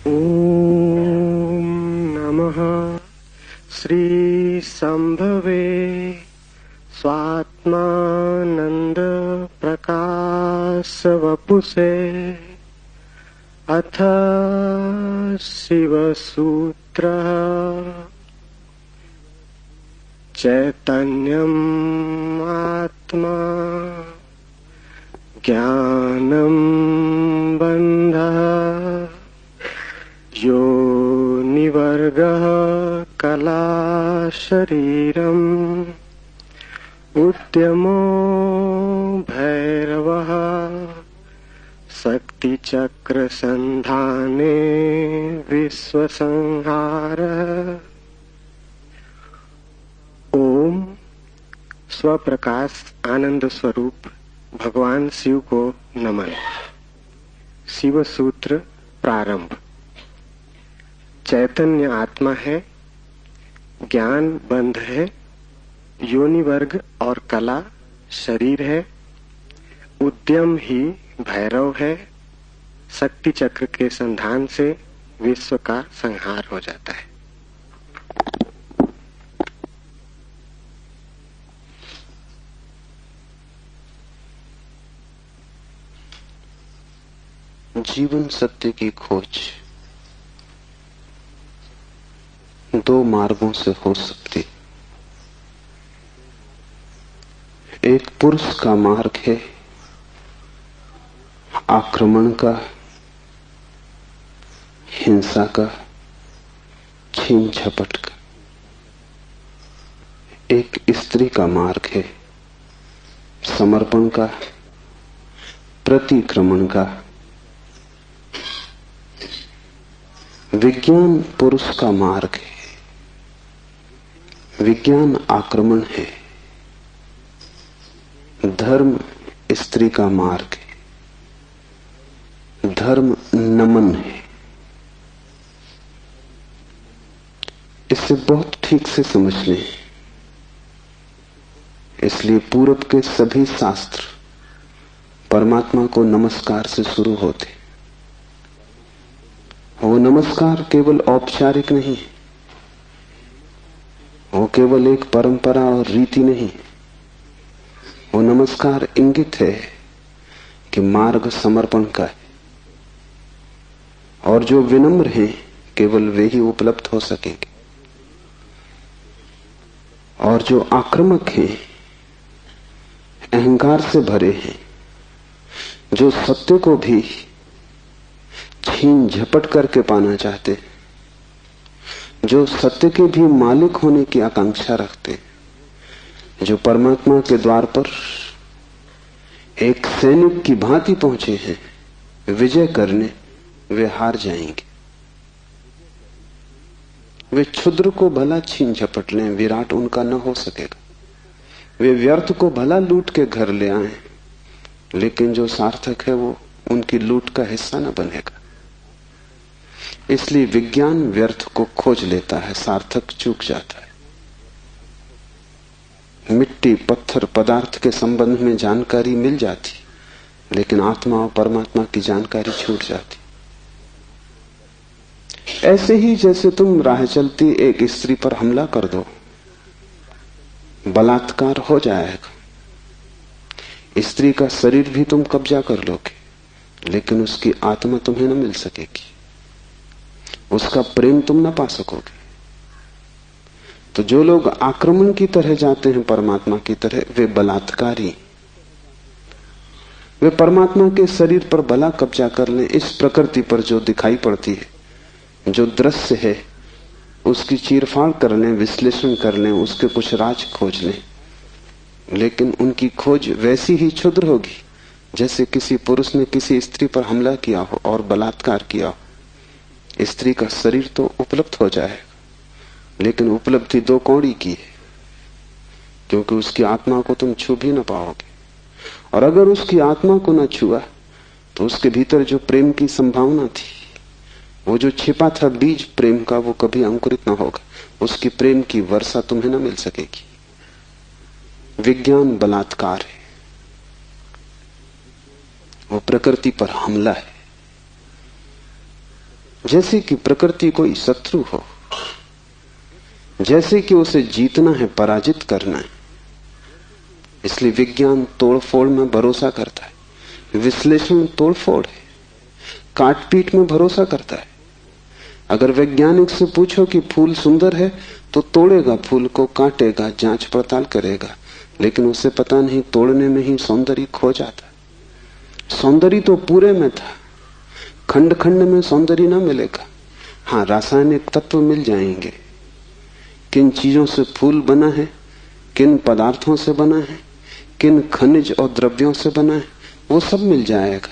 ॐ नमः श्री संभवे स्वात्मानंद प्रकाश वपुषे अथ शिवसूत्र चैतन्यम् आत्मा ज्ञानं बन्धः योनिवर्गः कला शरीरम् उद्यमो भैरवः शक्तिचक्र संधाने विश्वसंहारः। ओम स्वप्रकाश आनंद स्वरूप भगवान शिव को नमन। शिव सूत्र प्रारंभ। चैतन्य आत्मा है, ज्ञान बंध है, योनि वर्ग और कला शरीर है, उद्यम ही भैरव है, शक्ति चक्र के संधान से विश्व का संहार हो जाता है। जीवन सत्य की खोज दो मार्गों से हो सकती। एक पुरुष का मार्ग है आक्रमण का, हिंसा का, छीन झपट का। एक स्त्री का मार्ग है समर्पण का, प्रतिक्रमण का। विज्ञान पुरुष का मार्ग है, विज्ञान आक्रमण है। धर्म स्त्री का मार्ग है, धर्म नमन है। इसे बहुत ठीक से समझ लें। इसलिए पूरब के सभी शास्त्र परमात्मा को नमस्कार से शुरू होते। वो नमस्कार केवल औपचारिक नहीं है, वो केवल एक परंपरा और रीति नहीं। वो नमस्कार इंगित है कि मार्ग समर्पण का है, और जो विनम्र हैं केवल वे ही उपलब्ध हो सकेंगे, और जो आक्रामक हैं, अहंकार से भरे हैं, जो सत्य को भी छीन झपट करके पाना चाहते, जो सत्य के भी मालिक होने की आकांक्षा रखते, जो परमात्मा के द्वार पर एक सैनिक की भांति पहुंचे हैं विजय करने, वे हार जाएंगे। वे क्षुद्र को भला छीन झपट लें, विराट उनका न हो सकेगा। वे व्यर्थ को भला लूट के घर ले आए, लेकिन जो सार्थक है वो उनकी लूट का हिस्सा न बनेगा। इसलिए विज्ञान व्यर्थ को खोज लेता है, सार्थक चूक जाता है। मिट्टी, पत्थर, पदार्थ के संबंध में जानकारी मिल जाती, लेकिन आत्मा और परमात्मा की जानकारी छूट जाती। ऐसे ही जैसे तुम राह चलती एक स्त्री पर हमला कर दो, बलात्कार हो जाएगा। स्त्री का शरीर भी तुम कब्जा कर लोगे, लेकिन उसकी आत्मा तुम्हें न मिल सकेगी, उसका प्रेम तुम न पा सकोगे। तो जो लोग आक्रमण की तरह जाते हैं परमात्मा की तरह, वे बलात्कारी। वे परमात्मा के शरीर पर भला कब्जा कर लें, इस प्रकृति पर जो दिखाई पड़ती है, जो दृश्य है, उसकी चीरफाड़ कर लें, विश्लेषण कर लें, उसके कुछ राज खोज लें, लेकिन उनकी खोज वैसी ही क्षुद्र होगी जैसे किसी पुरुष ने किसी स्त्री पर हमला किया हो और बलात्कार किया हो। स्त्री का शरीर तो उपलब्ध हो जाएगा, लेकिन उपलब्धि दो कौड़ी की है, क्योंकि उसकी आत्मा को तुम छू भी न पाओगे। और अगर उसकी आत्मा को न छुआ तो उसके भीतर जो प्रेम की संभावना थी, वो जो छिपा था बीज प्रेम का, वो कभी अंकुरित न होगा। उसकी प्रेम की वर्षा तुम्हें न मिल सकेगी। विज्ञान बलात्कार है, वो प्रकृति पर हमला है। जैसे कि प्रकृति कोई शत्रु हो, जैसे कि उसे जीतना है, पराजित करना है। इसलिए विज्ञान तोड़फोड़ में भरोसा करता है, विश्लेषण तोड़फोड़ है, काटपीट में भरोसा करता है। अगर वैज्ञानिक से पूछो कि फूल सुंदर है तो तोड़ेगा फूल को, काटेगा, जांच पड़ताल करेगा, लेकिन उसे पता नहीं तोड़ने में ही सौंदर्य खो जाता। सौंदर्य तो पूरे में था, खंड खंड में सौंदर्य ना मिलेगा। हाँ, रासायनिक तत्व मिल जाएंगे, किन चीजों से फूल बना है, किन पदार्थों से बना है, किन खनिज और द्रव्यों से बना है, वो सब मिल जाएगा।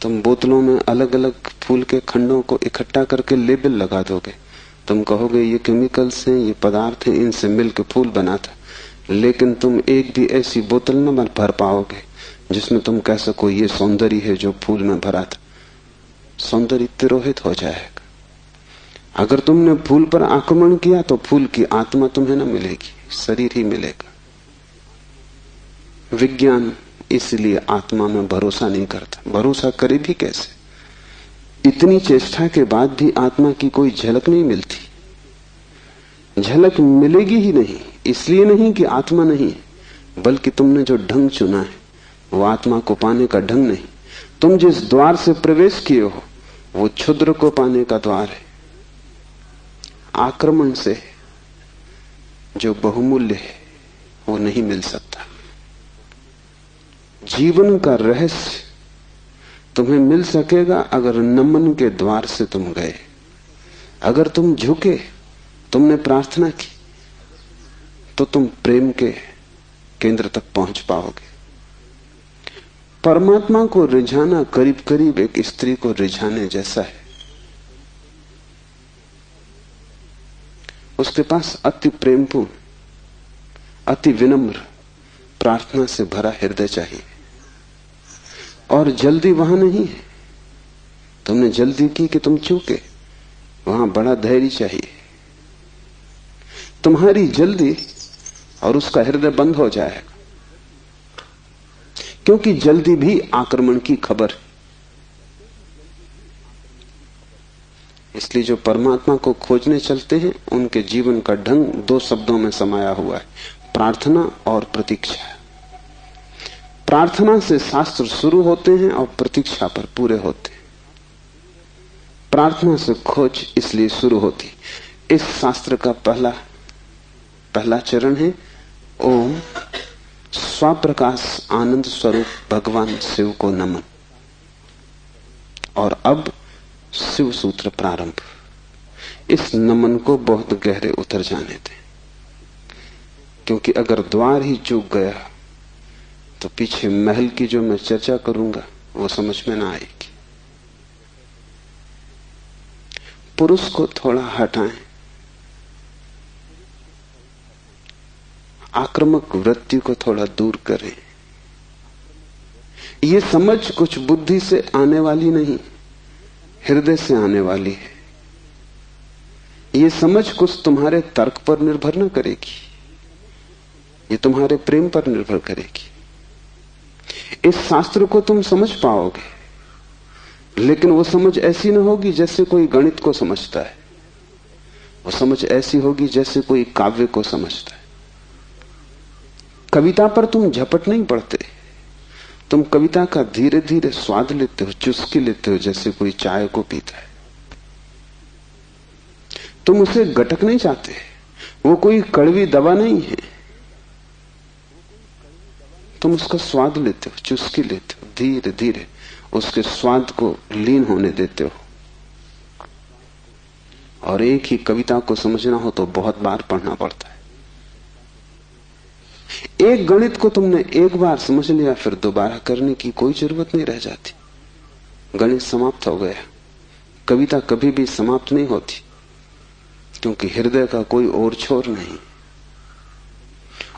तुम बोतलों में अलग अलग फूल के खंडों को इकट्ठा करके लेबल लगा दोगे, तुम कहोगे ये केमिकल्स हैं, ये पदार्थ हैं, इनसे मिलकर फूल बना था, लेकिन तुम एक भी ऐसी बोतल न भर पाओगे जिसमें तुम कह सको ये सौंदर्य है जो फूल में भरा था। सौंदर्य तिरोहित हो जाएगा। अगर तुमने फूल पर आक्रमण किया तो फूल की आत्मा तुम्हें न मिलेगी, शरीर ही मिलेगा। विज्ञान इसलिए आत्मा में भरोसा नहीं करता। भरोसा करे भी कैसे? इतनी चेष्टा के बाद भी आत्मा की कोई झलक नहीं मिलती। झलक मिलेगी ही नहीं, इसलिए नहीं कि आत्मा नहीं है, बल्कि तुमने जो ढंग चुना है वो आत्मा को पाने का ढंग नहीं। तुम जिस द्वार से प्रवेश किए हो वो क्षुद्र को पाने का द्वार है। आक्रमण से जो बहुमूल्य है वो नहीं मिल सकता। जीवन का रहस्य तुम्हें मिल सकेगा अगर नमन के द्वार से तुम गए, अगर तुम झुके, तुमने प्रार्थना की, तो तुम प्रेम के केंद्र तक पहुंच पाओगे। परमात्मा को रिझाना करीब करीब एक स्त्री को रिझाने जैसा है। उसके पास अति प्रेमपूर्ण, अति विनम्र, प्रार्थना से भरा हृदय चाहिए। और जल्दी वहां नहीं है। तुमने जल्दी की कि तुम चूके, वहां बड़ा धैर्य चाहिए। तुम्हारी जल्दी और उसका हृदय बंद हो जाएगा, क्योंकि जल्दी भी आक्रमण की खबर। इसलिए जो परमात्मा को खोजने चलते हैं उनके जीवन का ढंग दो शब्दों में समाया हुआ है, प्रार्थना और प्रतीक्षा। प्रार्थना से शास्त्र शुरू होते हैं और प्रतीक्षा पर पूरे होते हैं। प्रार्थना से खोज इसलिए शुरू होती। इस शास्त्र का पहला चरण है ओम स्वप्रकाश आनंद स्वरूप भगवान शिव को नमन। और अब शिव सूत्र प्रारंभ। इस नमन को बहुत गहरे उतर जाने दें, क्योंकि अगर द्वार ही चूक गया तो पीछे महल की जो मैं चर्चा करूंगा वो समझ में ना आएगी। पुरुष को थोड़ा हटाएं, आक्रामक वृत्ति को थोड़ा दूर करें। ये समझ कुछ बुद्धि से आने वाली नहीं, हृदय से आने वाली है। ये समझ कुछ तुम्हारे तर्क पर निर्भर न करेगी, ये तुम्हारे प्रेम पर निर्भर करेगी। इस शास्त्र को तुम समझ पाओगे, लेकिन वो समझ ऐसी न होगी जैसे कोई गणित को समझता है। वो समझ ऐसी होगी जैसे कोई काव्य को समझता है। कविता पर तुम झपट नहीं पड़ते, तुम कविता का धीरे धीरे स्वाद लेते हो, चुस्की लेते हो, जैसे कोई चाय को पीता है। तुम उसे गटक नहीं चाहते, वो कोई कड़वी दवा नहीं है। तुम उसका स्वाद लेते हो, चुस्की लेते हो, धीरे धीरे उसके स्वाद को लीन होने देते हो। और एक ही कविता को समझना हो तो बहुत बार पढ़ना पड़ता है। एक गणित को तुमने एक बार समझ लिया, फिर दोबारा करने की कोई जरूरत नहीं रह जाती। गणित समाप्त हो गया। कविता कभी भी समाप्त नहीं होती, क्योंकि हृदय का कोई और छोर नहीं।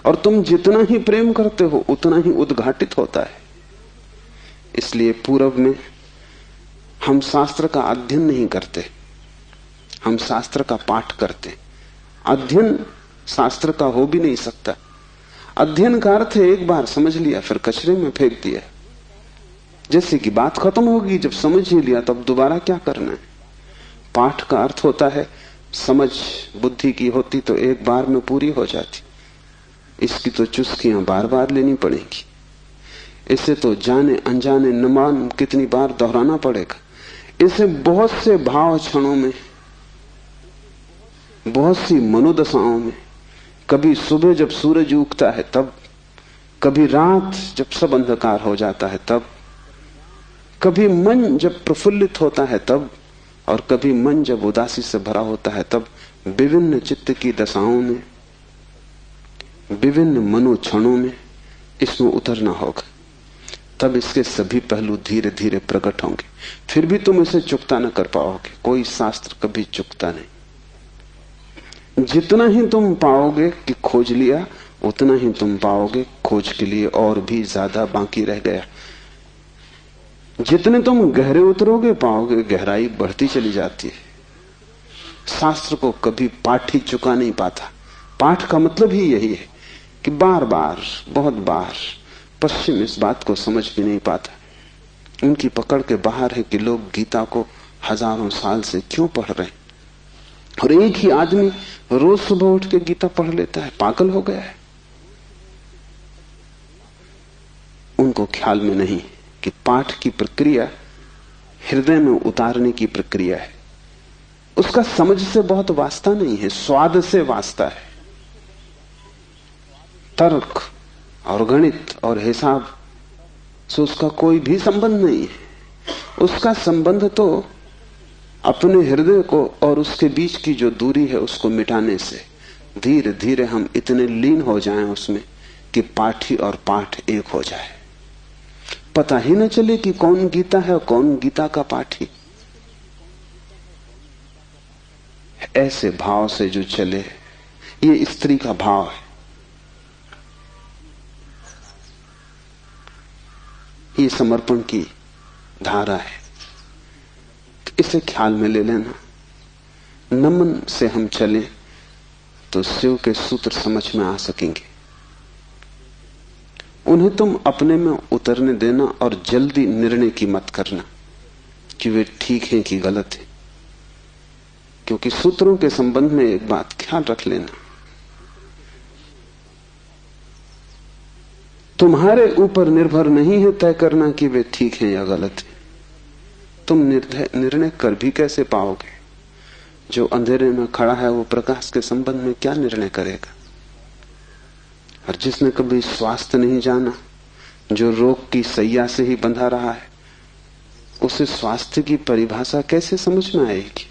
और तुम जितना ही प्रेम करते हो उतना ही उद्घाटित होता है। इसलिए पूर्व में हम शास्त्र का अध्ययन नहीं करते, हम शास्त्र का पाठ करते। अध्ययन शास्त्र का हो भी नहीं सकता। अध्ययन का अर्थ है एक बार समझ लिया फिर कचरे में फेंक दिया। जैसे कि बात खत्म होगी, जब समझ ही लिया तब दोबारा क्या करना है। पाठ का अर्थ होता है समझ बुद्धि की होती तो एक बार में पूरी हो जाती, इसकी तो चुस्कियां बार बार लेनी पड़ेंगी। इसे तो जाने अनजाने न मान कितनी बार दोहराना पड़ेगा। इसे बहुत से भाव क्षणों में, बहुत सी मनोदशाओं में, कभी सुबह जब सूरज उगता है तब, कभी रात जब सब अंधकार हो जाता है तब, कभी मन जब प्रफुल्लित होता है तब, और कभी मन जब उदासी से भरा होता है तब, विभिन्न चित्त की दशाओं में, विभिन्न मनोक्षणों में इसमें उतरना होगा। तब इसके सभी पहलू धीरे धीरे प्रकट होंगे। फिर भी तुम इसे चुकता न कर पाओगे। कोई शास्त्र कभी चुकता नहीं। जितना ही तुम पाओगे कि खोज लिया, उतना ही तुम पाओगे खोज के लिए और भी ज्यादा बाकी रह गया। जितने तुम गहरे उतरोगे पाओगे गहराई बढ़ती चली जाती है। शास्त्र को कभी पाठ ही चुका नहीं पाता। पाठ का मतलब ही यही है कि बार बार, बहुत बार। पश्चिम इस बात को समझ भी नहीं पाता। उनकी पकड़ के बाहर है कि लोग गीता को हजारों साल से क्यों पढ़ रहे हैं, और एक ही आदमी रोज सुबह उठ के गीता पढ़ लेता है। पागल हो गया है। उनको ख्याल में नहीं कि पाठ की प्रक्रिया हृदय में उतारने की प्रक्रिया है। उसका समझ से बहुत वास्ता नहीं है, स्वाद से वास्ता है। तर्क और गणित और हिसाब से उसका कोई भी संबंध नहीं है। उसका संबंध तो अपने हृदय को और उसके बीच की जो दूरी है उसको मिटाने से। धीरे धीरे हम इतने लीन हो जाएं उसमें कि पाठी और पाठ एक हो जाए। पता ही न चले कि कौन गीता है और कौन गीता का पाठी। ऐसे भाव से जो चले, ये स्त्री का भाव है। ये समर्पण की धारा है। इसे ख्याल में ले लेना। नमन से हम चले तो शिव के सूत्र समझ में आ सकेंगे। उन्हें तुम अपने में उतरने देना और जल्दी निर्णय की मत करना कि वे ठीक हैं कि गलत हैं। क्योंकि सूत्रों के संबंध में एक बात ख्याल रख लेना, तुम्हारे ऊपर निर्भर नहीं है तय करना कि वे ठीक हैं या गलत हैं। तुम निर्णय कर भी कैसे पाओगे? जो अंधेरे में खड़ा है वो प्रकाश के संबंध में क्या निर्णय करेगा? और जिसने कभी स्वास्थ्य नहीं जाना, जो रोग की सैया से ही बंधा रहा है, उसे स्वास्थ्य की परिभाषा कैसे समझ में आएगी?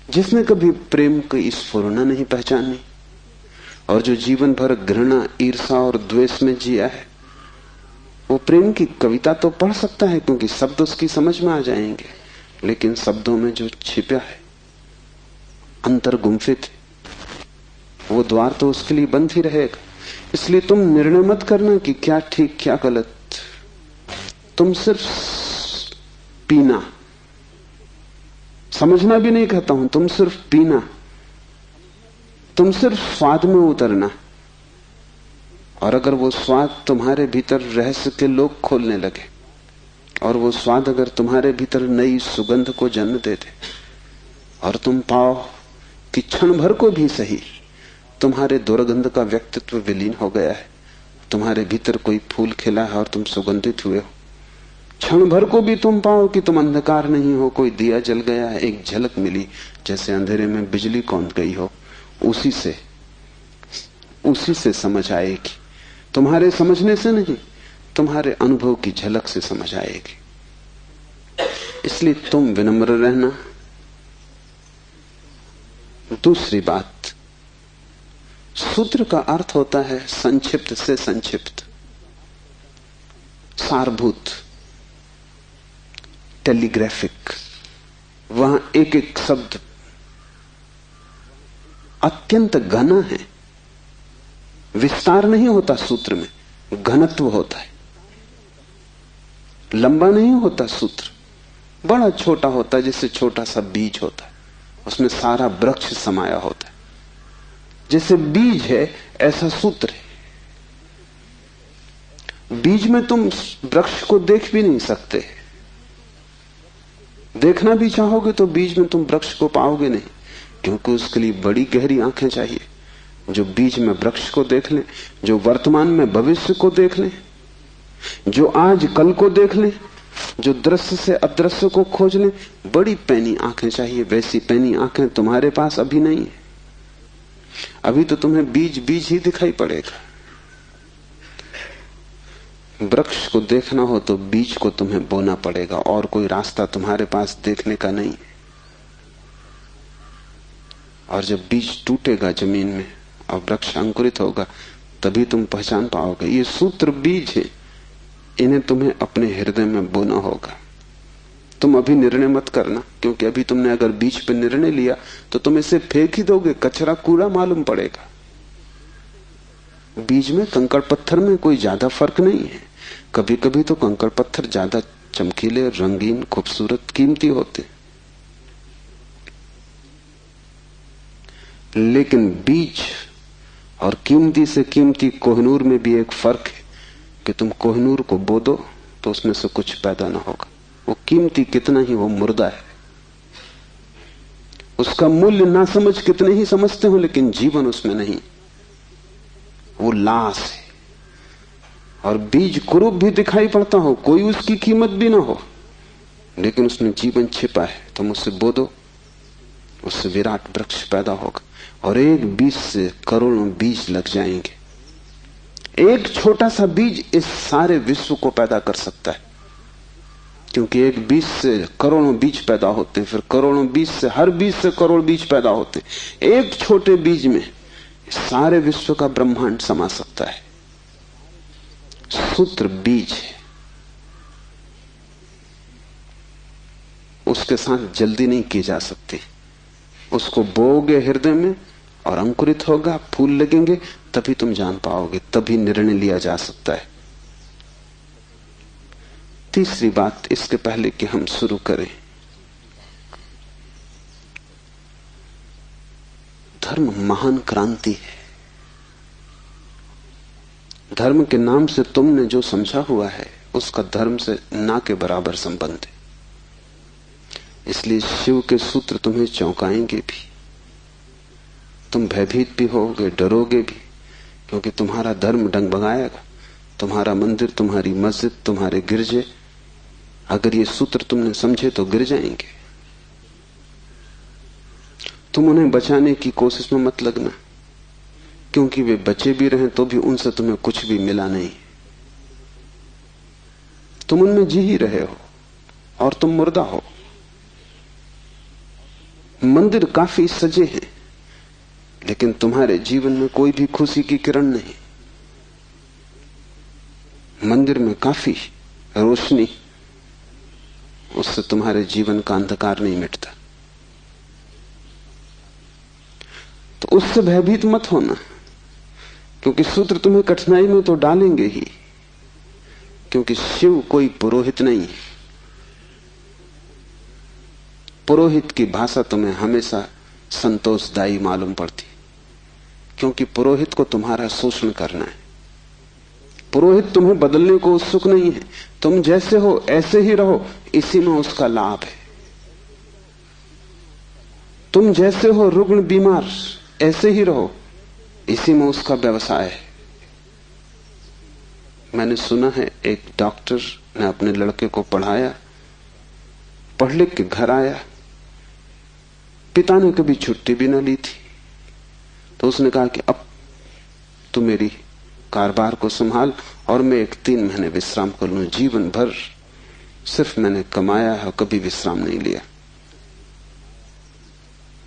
जिसने कभी प्रेम की स्फुरना नहीं पहचानी और जो जीवन भर घृणा, ईर्षा और द्वेष में जिया है, वो प्रेम की कविता तो पढ़ सकता है क्योंकि शब्द उसकी समझ में आ जाएंगे, लेकिन शब्दों में जो छिपा है, अंतर गुम्फित है, वो द्वार तो उसके लिए बंद ही रहेगा। इसलिए तुम निर्णय मत करना कि क्या ठीक क्या गलत। तुम सिर्फ पीना, समझना भी नहीं कहता हूं, तुम सिर्फ पीना, तुम सिर्फ स्वाद में उतरना। और अगर वो स्वाद तुम्हारे भीतर रहस्य के लोग खोलने लगे, और वो स्वाद अगर तुम्हारे भीतर नई सुगंध को जन्म दे दे, और तुम पाओ कि क्षण भर को भी सही तुम्हारे दुर्गंध का व्यक्तित्व विलीन हो गया है, तुम्हारे भीतर कोई फूल खिला है और तुम सुगंधित हुए हो, क्षण भर को भी तुम पाओ कि तुम अंधकार नहीं हो, कोई दिया जल गया है, एक झलक मिली जैसे अंधेरे में बिजली कौंध गई हो, उसी से समझ आएगी। तुम्हारे समझने से नहीं, तुम्हारे अनुभव की झलक से समझ आएगी। इसलिए तुम विनम्र रहना। दूसरी बात, सूत्र का अर्थ होता है संक्षिप्त से संक्षिप्त, सारभूत, टेलीग्राफिक। वहां एक एक शब्द अत्यंत घना है। विस्तार नहीं होता सूत्र में, घनत्व होता है। लंबा नहीं होता सूत्र, बड़ा छोटा होता है, जैसे छोटा सा बीज होता है, उसमें सारा वृक्ष समाया होता है। जैसे बीज है ऐसा सूत्र है। बीज में तुम वृक्ष को देख भी नहीं सकते, देखना भी चाहोगे तो बीज में तुम वृक्ष को पाओगे नहीं, क्योंकि उसके लिए बड़ी गहरी आंखें चाहिए जो बीज में वृक्ष को देख ले, जो वर्तमान में भविष्य को देख ले, जो आज कल को देख ले, जो दृश्य से अदृश्य को खोज ले। बड़ी पैनी आंखें चाहिए। वैसी पैनी आंखें तुम्हारे पास अभी नहीं है। अभी तो तुम्हें बीज बीज ही दिखाई पड़ेगा। वृक्ष को देखना हो तो बीज को तुम्हें बोना पड़ेगा, और कोई रास्ता तुम्हारे पास देखने का नहीं है। और जब बीज टूटेगा जमीन में और वृक्ष अंकुरित होगा, तभी तुम पहचान पाओगे। ये सूत्र बीज है, इन्हें तुम्हें अपने हृदय में बोना होगा। तुम अभी निर्णय मत करना, क्योंकि अभी तुमने अगर बीज पे निर्णय लिया तो तुम इसे फेंक ही दोगे, कचरा कूड़ा मालूम पड़ेगा। बीज में कंकड़ पत्थर में कोई ज्यादा फर्क नहीं है। कभी कभी तो कंकड़ पत्थर ज्यादा चमकीले, रंगीन, खूबसूरत, कीमती होते, लेकिन बीज और कीमती से कीमती कोहिनूर में भी एक फर्क है कि तुम कोहिनूर को बो दो तो उसमें से कुछ पैदा ना होगा। वो कीमती कितना ही वो मुर्दा है, उसका मूल्य ना समझ कितने ही समझते हो, लेकिन जीवन उसमें नहीं, वो लाश है। और बीज कुरूप भी दिखाई पड़ता हो, कोई उसकी कीमत भी ना हो, लेकिन उसमें जीवन छिपा है। तुम उससे बो दो, उससे विराट वृक्ष पैदा होगा। और एक बीज से करोड़ों बीज लग जाएंगे। एक छोटा सा बीज इस सारे विश्व को पैदा कर सकता है, क्योंकि एक बीज से करोड़ों बीज पैदा होते हैं, फिर करोड़ों बीज से हर बीज से करोड़ बीज पैदा होते हैं। एक छोटे बीज में सारे विश्व का ब्रह्मांड समा सकता है। सूत्र बीज है, उसके साथ जल्दी नहीं की जा सकती। उसको बोओगे हृदय में और अंकुरित होगा, फूल लगेंगे, तभी तुम जान पाओगे, तभी निर्णय लिया जा सकता है। तीसरी बात, इसके पहले कि हम शुरू करें, धर्म महान क्रांति है। धर्म के नाम से तुमने जो समझा हुआ है उसका धर्म से ना के बराबर संबंध है। इसलिए शिव के सूत्र तुम्हें चौंकाएंगे भी, तुम भयभीत भी होगे, डरोगे भी, क्योंकि तुम्हारा धर्म डगमगाएगा। तुम्हारा मंदिर, तुम्हारी मस्जिद, तुम्हारे गिरजे, अगर ये सूत्र तुमने समझे तो गिर जाएंगे। तुम उन्हें बचाने की कोशिश में मत लगना, क्योंकि वे बचे भी रहें तो भी उनसे तुम्हें कुछ भी मिला नहीं। तुम उनमें जी ही रहे हो और तुम मुर्दा हो। मंदिर काफी सजे हैं, लेकिन तुम्हारे जीवन में कोई भी खुशी की किरण नहीं। मंदिर में काफी रोशनी, उससे तुम्हारे जीवन का अंधकार नहीं मिटता। तो उससे भयभीत मत होना, क्योंकि सूत्र तुम्हें कठिनाई में तो डालेंगे ही, क्योंकि शिव कोई पुरोहित नहीं है। पुरोहित की भाषा तुम्हें हमेशा संतोषदायी मालूम पड़ती, क्योंकि पुरोहित को तुम्हारा शोषण करना है। पुरोहित तुम्हें बदलने को उत्सुक नहीं है। तुम जैसे हो ऐसे ही रहो, इसी में उसका लाभ है। तुम जैसे हो रुग्ण बीमार, ऐसे ही रहो, इसी में उसका व्यवसाय है। मैंने सुना है एक डॉक्टर ने अपने लड़के को पढ़ाया, पढ़ लिख के घर आया, पिता ने कभी छुट्टी भी ना ली थी, तो उसने कहा कि अब तू मेरी कारोबार को संभाल और मैं 3 महीने विश्राम कर लूं। जीवन भर सिर्फ मैंने कमाया है, कभी विश्राम नहीं लिया।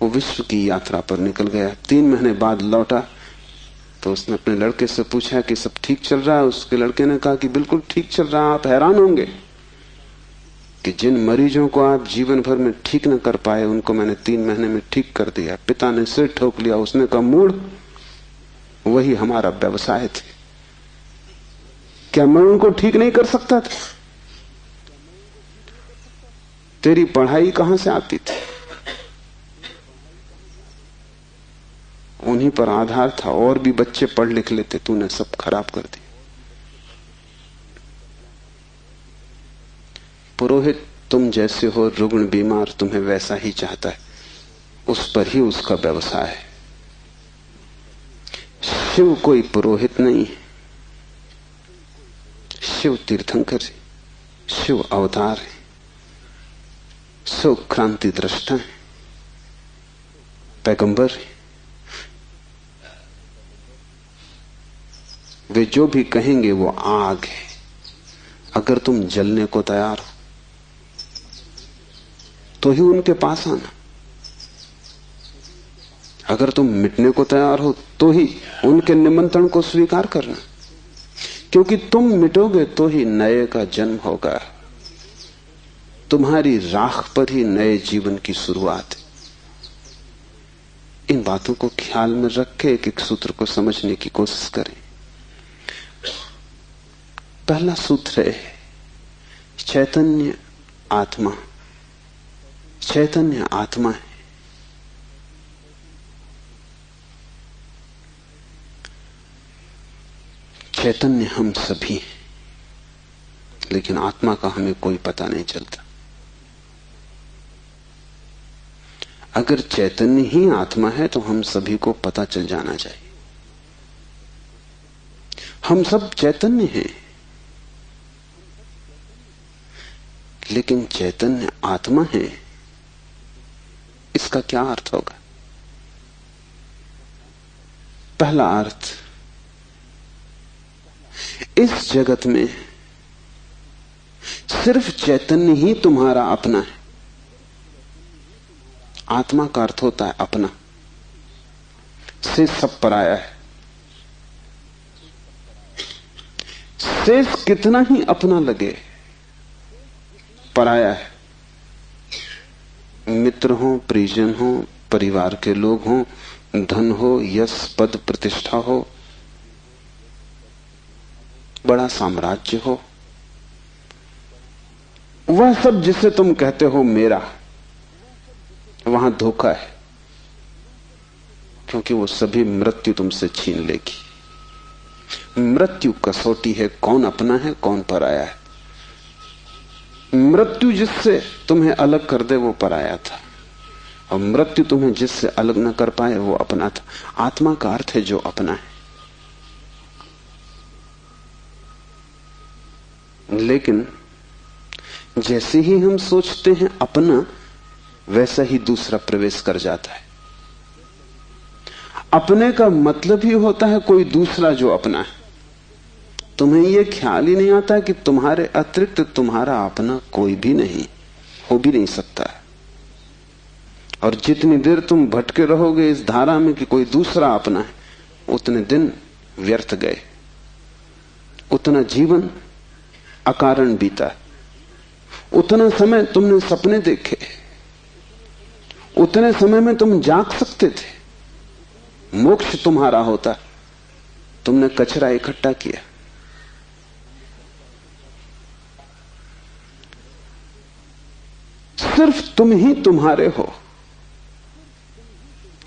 वो विश्व की यात्रा पर निकल गया। 3 महीने बाद लौटा तो उसने अपने लड़के से पूछा कि सब ठीक चल रहा है। उसके लड़के ने कहा कि बिल्कुल ठीक चल रहा है। आप हैरान होंगे कि जिन मरीजों को आप जीवन भर में ठीक न कर पाए, उनको मैंने 3 महीने में ठीक कर दिया। पिता ने सिर ठोक लिया। उसने कहा, मूढ़, वही हमारा व्यवसाय थे। क्या मैं उनको ठीक नहीं कर सकता था? तेरी पढ़ाई कहां से आती थी? उन्हीं पर आधार था, और भी बच्चे पढ़ लिख लेते, तूने सब खराब कर दिया। पुरोहित तुम जैसे हो रुग्ण बीमार तुम्हें वैसा ही चाहता है, उस पर ही उसका व्यवसाय है। शिव कोई पुरोहित नहीं है, शिव तीर्थंकर है, शिव अवतार है, शिव क्रांति दृष्टा है, पैगंबर है। वे जो भी कहेंगे वो आग है। अगर तुम जलने को तैयार हो तो ही उनके पास आना, अगर तुम मिटने को तैयार हो तो ही उनके निमंत्रण को स्वीकार करना, क्योंकि तुम मिटोगे तो ही नए का जन्म होगा। तुम्हारी राख पर ही नए जीवन की शुरुआत है। इन बातों को ख्याल में रख के एक एक सूत्र को समझने की कोशिश करें। पहला सूत्र है चैतन्य आत्मा। चैतन्य आत्मा है। चैतन्य हम सभी हैं, लेकिन आत्मा का हमें कोई पता नहीं चलता। अगर चैतन्य ही आत्मा है तो हम सभी को पता चल जाना चाहिए। हम सब चैतन्य हैं, लेकिन चैतन्य आत्मा है, इसका क्या अर्थ होगा? पहला अर्थ, इस जगत में सिर्फ चैतन्य ही तुम्हारा अपना है। आत्मा का अर्थ होता है अपना, से सब पराया है। शेष कितना ही अपना लगे, पराया है। मित्र हो, परिजन हो, परिवार के लोग हो, धन हो, यश पद प्रतिष्ठा हो, बड़ा साम्राज्य हो, वह सब जिसे तुम कहते हो मेरा, वहां धोखा है, क्योंकि वो सभी मृत्यु तुमसे छीन लेगी। मृत्यु कसौटी है, कौन अपना है कौन पराया है। मृत्यु जिससे तुम्हें अलग कर दे वो पराया था, और मृत्यु तुम्हें जिससे अलग न कर पाए वो अपना था। आत्मा का अर्थ है जो अपना है। लेकिन जैसे ही हम सोचते हैं अपना, वैसा ही दूसरा प्रवेश कर जाता है। अपने का मतलब ही होता है कोई दूसरा जो अपना है। तुम्हें यह ख्याल ही नहीं आता कि तुम्हारे अतिरिक्त तुम्हारा अपना कोई भी नहीं, हो भी नहीं सकता है। और जितनी देर तुम भटके रहोगे इस धारा में कि कोई दूसरा अपना है, उतने दिन व्यर्थ गए, उतना जीवन अकारण बीता, उतना समय तुमने सपने देखे, उतने समय में तुम जाग सकते थे, मोक्ष तुम्हारा होता, तुमने कचरा इकट्ठा किया। सिर्फ तुम ही तुम्हारे हो,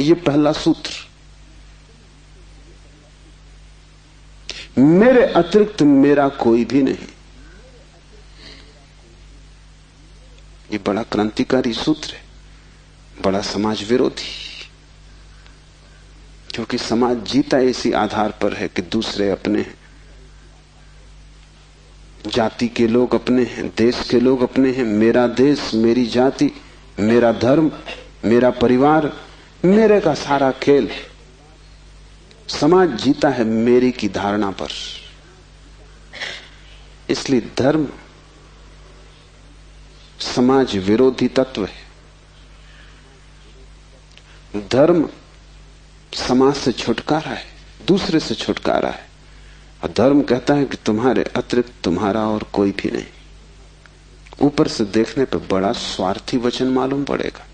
यह पहला सूत्र। मेरे अतिरिक्त मेरा कोई भी नहीं, ये बड़ा क्रांतिकारी सूत्र है, बड़ा समाज विरोधी, क्योंकि समाज जीता इसी आधार पर है कि दूसरे अपने हैं, जाति के लोग अपने हैं, देश के लोग अपने हैं। मेरा देश, मेरी जाति, मेरा धर्म, मेरा परिवार, मेरे का सारा खेल। समाज जीता है मेरी की धारणा पर। इसलिए धर्म समाज विरोधी तत्व है। धर्म समाज से छुटकारा है, दूसरे से छुटकारा है। और धर्म कहता है कि तुम्हारे अतिरिक्त तुम्हारा और कोई भी नहीं। ऊपर से देखने पर बड़ा स्वार्थी वचन मालूम पड़ेगा,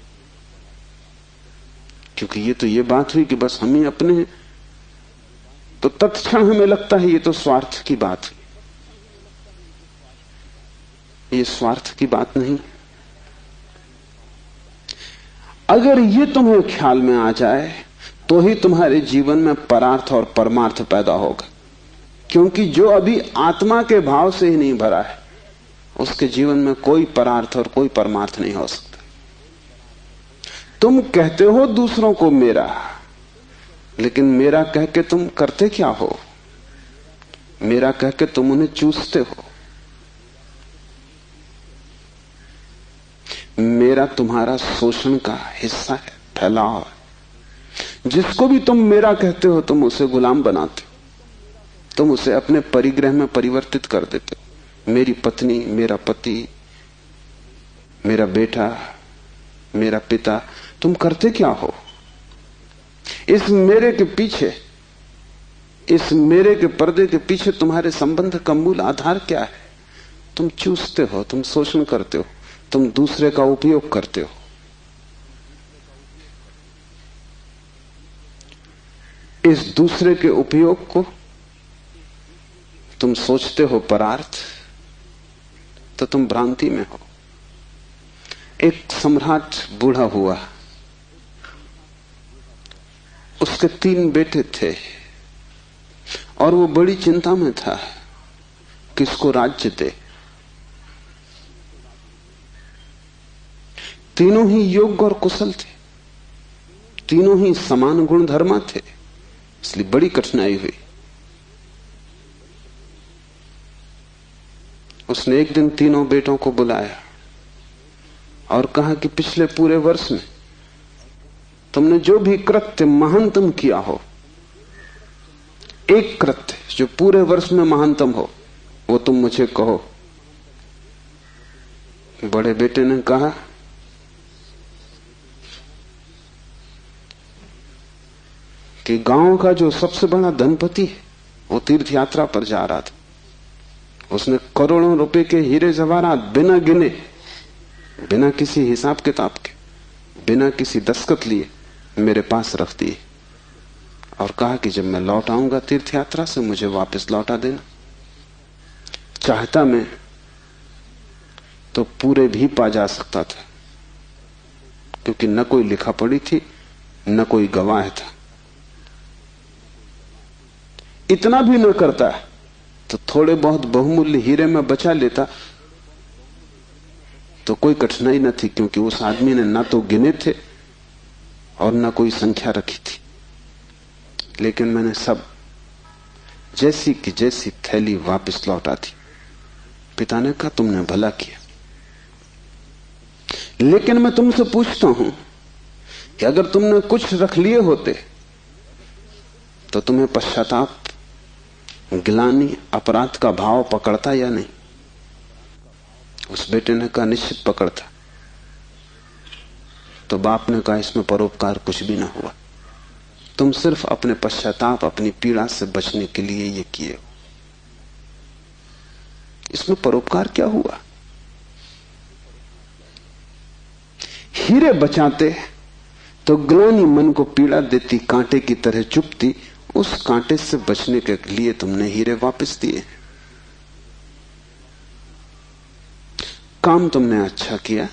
क्योंकि ये बात हुई कि बस हम ही अपने हैं, तो तत्क्षण हमें लगता है ये तो स्वार्थ की बात हुई। ये स्वार्थ की बात नहीं। अगर ये तुम्हें ख्याल में आ जाए तो ही तुम्हारे जीवन में परार्थ और परमार्थ पैदा होगा, क्योंकि जो अभी आत्मा के भाव से ही नहीं भरा है उसके जीवन में कोई परार्थ और कोई परमार्थ नहीं हो सकता। तुम कहते हो दूसरों को मेरा, लेकिन मेरा कह के तुम करते क्या हो? मेरा कह के तुम उन्हें चूसते हो। मेरा तुम्हारा शोषण का हिस्सा है, फैलाव है। जिसको भी तुम मेरा कहते हो तुम उसे गुलाम बनाते हो, तुम उसे अपने परिग्रह में परिवर्तित कर देते हो। मेरी पत्नी, मेरा पति, मेरा बेटा, मेरा पिता, तुम करते क्या हो? इस मेरे के पीछे, इस मेरे के पर्दे के पीछे तुम्हारे संबंध का मूल आधार क्या है? तुम चूसते हो, तुम शोषण करते हो, तुम दूसरे का उपयोग करते हो। इस दूसरे के उपयोग को तुम सोचते हो परार्थ, तो तुम भ्रांति में हो। एक सम्राट बूढ़ा हुआ, उसके 3 बेटे थे और वो बड़ी चिंता में था किसको राज्य दे। तीनों ही योग्य और कुशल थे, तीनों ही समान गुणधर्मा थे, इसलिए बड़ी कठिनाई हुई। उसने एक दिन तीनों बेटों को बुलाया और कहा कि पिछले पूरे वर्ष में तुमने जो भी कृत्य महानतम किया हो, एक कृत्य जो पूरे वर्ष में महानतम हो, वो तुम मुझे कहो। बड़े बेटे ने कहा कि गांव का जो सबसे बड़ा धनपति है वो तीर्थ यात्रा पर जा रहा था। उसने करोड़ों रुपए के हीरे जवाहरात बिना गिने, बिना किसी हिसाब किताब के, बिना किसी दस्तखत लिए मेरे पास रख दिए और कहा कि जब मैं लौट आऊंगा तीर्थ यात्रा से मुझे वापस लौटा देना। चाहता मैं तो पूरे भी पा जा सकता था, क्योंकि न कोई लिखा पड़ी थी, न कोई गवाह था। इतना भी न करता तो थोड़े बहुत बहुमूल्य हीरे में बचा लेता तो कोई कठिनाई न थी, क्योंकि उस आदमी ने ना तो गिने थे और ना कोई संख्या रखी थी। लेकिन मैंने सब जैसी की जैसी थैली वापस लौटा दी। पिता ने कहा तुमने भला किया, लेकिन मैं तुमसे पूछता हूं कि अगर तुमने कुछ रख लिए होते तो तुम्हें पश्चाताप, गिलानी, अपराध का भाव पकड़ता या नहीं? उस बेटे ने कहा निश्चित पकड़ता। तो बाप ने कहा इसमें परोपकार कुछ भी ना हुआ, तुम सिर्फ अपने पश्चाताप, अपनी पीड़ा से बचने के लिए ये किए हो। इसमें परोपकार क्या हुआ? हीरे बचाते तो ग्लानि मन को पीड़ा देती, कांटे की तरह चुभती, उस कांटे से बचने के लिए तुमने हीरे वापस दिए। काम तुमने अच्छा किया,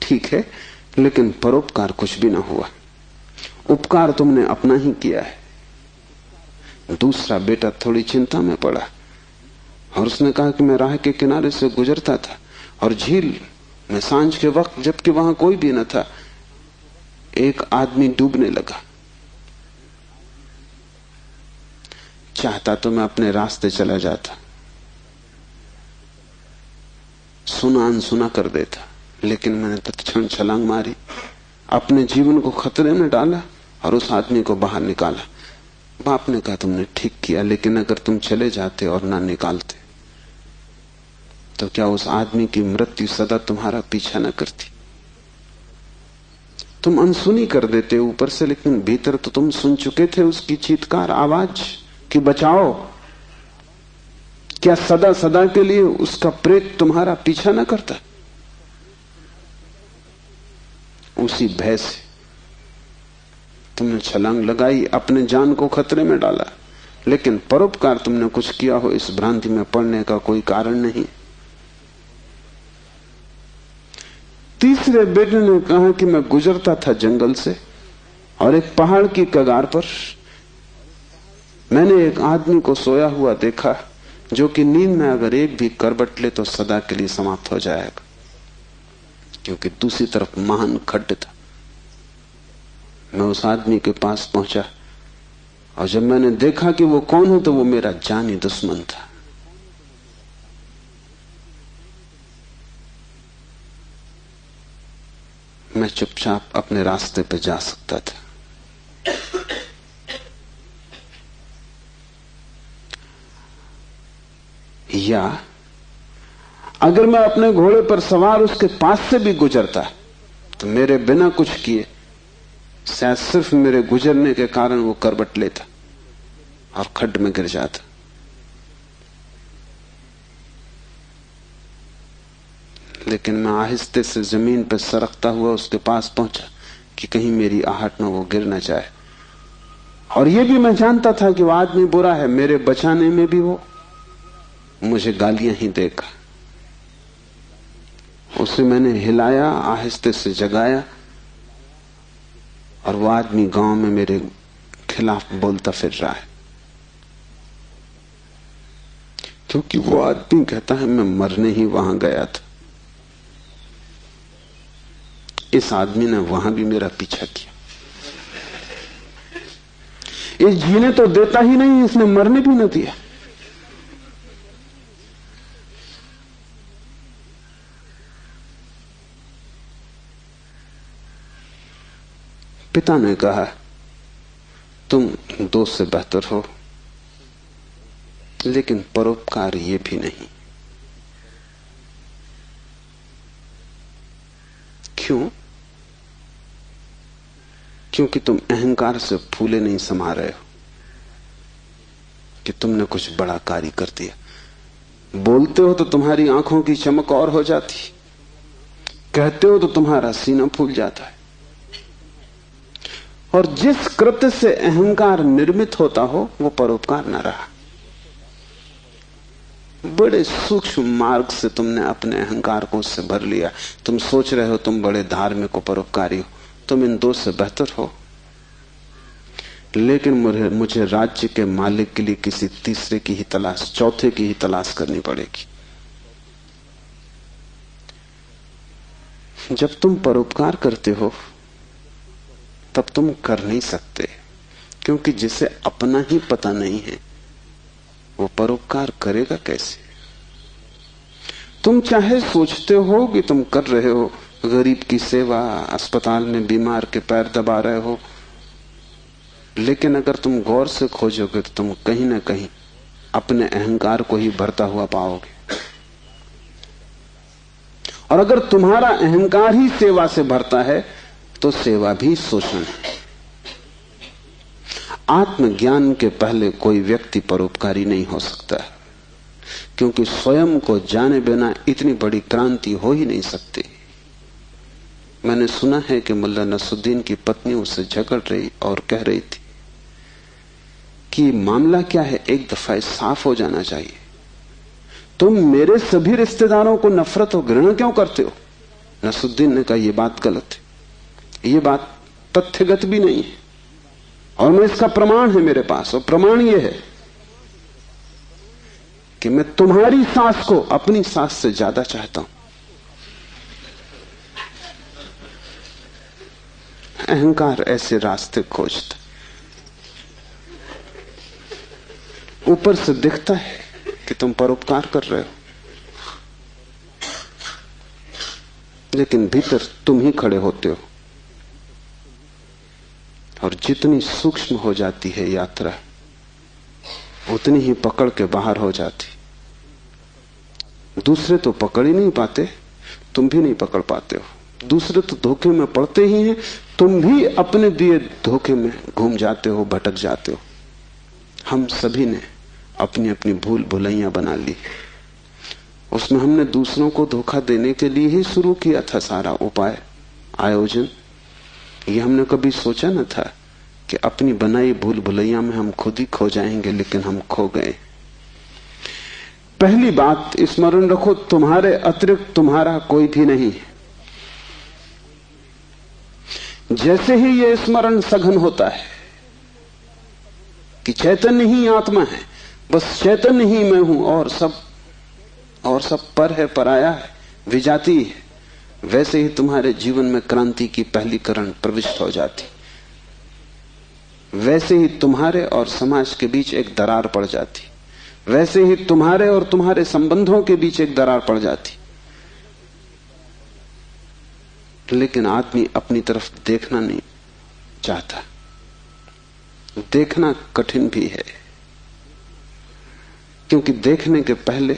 ठीक है, लेकिन परोपकार कुछ भी ना हुआ। उपकार तुमने अपना ही किया है। दूसरा बेटा थोड़ी चिंता में पड़ा और उसने कहा कि मैं राह के किनारे से गुजरता था और झील में सांझ के वक्त, जबकि वहां कोई भी न था, एक आदमी डूबने लगा। चाहता तो मैं अपने रास्ते चला जाता, सुना अनसुना कर देता, लेकिन मैंने तत्क्षण छलांग मारी, अपने जीवन को खतरे में डाला और उस आदमी को बाहर निकाला। बाप ने कहा तुमने ठीक किया, लेकिन अगर तुम चले जाते और ना निकालते तो क्या उस आदमी की मृत्यु सदा तुम्हारा पीछा न करती? तुम अनसुनी कर देते ऊपर से, लेकिन भीतर तो तुम सुन चुके थे उसकी चीत्कार आवाज कि बचाओ। क्या सदा सदा के लिए उसका प्रेत तुम्हारा पीछा न करता? उसी भय से तुमने छलांग लगाई, अपने जान को खतरे में डाला, लेकिन परोपकार तुमने कुछ किया हो इस भ्रांति में पड़ने का कोई कारण नहीं। तीसरे बेटे ने कहा कि मैं गुजरता था जंगल से और एक पहाड़ की कगार पर मैंने एक आदमी को सोया हुआ देखा जो कि नींद में अगर एक भी करवट ले तो सदा के लिए समाप्त हो जाएगा, क्योंकि दूसरी तरफ महान खड्ड था। मैं उस आदमी के पास पहुंचा और जब मैंने देखा कि वो कौन है तो वो मेरा जानी दुश्मन था। मैं चुपचाप अपने रास्ते पे जा सकता था। या अगर मैं अपने घोड़े पर सवार उसके पास से भी गुजरता तो मेरे बिना कुछ किए शायद सिर्फ मेरे गुजरने के कारण वो करवट लेता और खड्ड में गिर जाता। लेकिन मैं आहिस्ते से जमीन पर सरकता हुआ उसके पास पहुंचा कि कहीं मेरी आहट में वो गिर न जाए। और ये भी मैं जानता था कि वो आदमी बुरा है, मेरे बचाने में भी वो मुझे गालियां ही देगा। उसे मैंने हिलाया, आहिस्ते से जगाया, और वो आदमी गांव में मेरे खिलाफ बोलता फिर रहा है, क्योंकि वो आदमी कहता है मैं मरने ही वहां गया था। इस आदमी ने वहां भी मेरा पीछा किया। ये जीने तो देता ही नहीं, इसने मरने भी न दिया। पिता ने कहा तुम दोस्त से बेहतर हो, लेकिन परोपकार ये भी नहीं। क्यों? क्योंकि तुम अहंकार से फूले नहीं समा रहे हो कि तुमने कुछ बड़ा कार्य कर दिया। बोलते हो तो तुम्हारी आंखों की चमक और हो जाती, कहते हो तो तुम्हारा सीना फूल जाता है। और जिस कृत्य से अहंकार निर्मित होता हो वो परोपकार न रहा। बड़े सूक्ष्म मार्ग से तुमने अपने अहंकार को उससे भर लिया। तुम सोच रहे हो तुम बड़े धार्मिक हो, परोपकारी हो, तुम इन दो से बेहतर हो। लेकिन मुझे राज्य के मालिक के लिए किसी तीसरे की ही तलाश, चौथे की ही तलाश करनी पड़ेगी। जब तुम परोपकार करते हो तब तुम कर नहीं सकते, क्योंकि जिसे अपना ही पता नहीं है वो परोपकार करेगा कैसे? तुम चाहे सोचते हो कि तुम कर रहे हो गरीब की सेवा, अस्पताल में बीमार के पैर दबा रहे हो, लेकिन अगर तुम गौर से खोजोगे तो तुम कहीं ना कहीं अपने अहंकार को ही भरता हुआ पाओगे। और अगर तुम्हारा अहंकार ही सेवा से भरता है तो सेवा भी शोषण है। आत्मज्ञान के पहले कोई व्यक्ति परोपकारी नहीं हो सकता, क्योंकि स्वयं को जाने बिना इतनी बड़ी क्रांति हो ही नहीं सकती। मैंने सुना है कि मुल्ला नसरुद्दीन की पत्नी उससे झगड़ रही और कह रही थी कि मामला क्या है, एक दफा साफ हो जाना चाहिए। तुम मेरे सभी रिश्तेदारों को नफरत और घृणा क्यों करते हो? नसरुद्दीन ने कहा यह बात गलत है, ये बात तथ्यगत भी नहीं है, और मैं इसका प्रमाण है मेरे पास। और प्रमाण यह है कि मैं तुम्हारी सास को अपनी सास से ज्यादा चाहता हूं। अहंकार ऐसे रास्ते खोजता, ऊपर से दिखता है कि तुम परोपकार कर रहे हो, लेकिन भीतर तुम ही खड़े होते हो। और जितनी सूक्ष्म हो जाती है यात्रा, उतनी ही पकड़ के बाहर हो जाती। दूसरे तो पकड़ ही नहीं पाते, तुम भी नहीं पकड़ पाते हो। दूसरे तो धोखे में पड़ते ही हैं, तुम भी अपने दिए धोखे में घूम जाते हो, भटक जाते हो। हम सभी ने अपनी अपनी भूल भुलैया बना ली। उसमें हमने दूसरों को धोखा देने के लिए ही शुरू किया था सारा उपाय, आयोजन। ये हमने कभी सोचा न था कि अपनी बनाई भूल भुलैया में हम खुद ही खो जाएंगे, लेकिन हम खो गए। पहली बात स्मरण रखो, तुम्हारे अतिरिक्त तुम्हारा कोई भी नहीं है। जैसे ही यह स्मरण सघन होता है कि चैतन्य ही आत्मा है, बस चैतन्य ही मैं हूं और सब पर है, पराया है, विजाती है। वैसे ही तुम्हारे जीवन में क्रांति की पहली किरण प्रविष्ट हो जाती, वैसे ही तुम्हारे और समाज के बीच एक दरार पड़ जाती, वैसे ही तुम्हारे और तुम्हारे संबंधों के बीच एक दरार पड़ जाती। लेकिन आदमी अपनी तरफ देखना नहीं चाहता। देखना कठिन भी है, क्योंकि देखने के पहले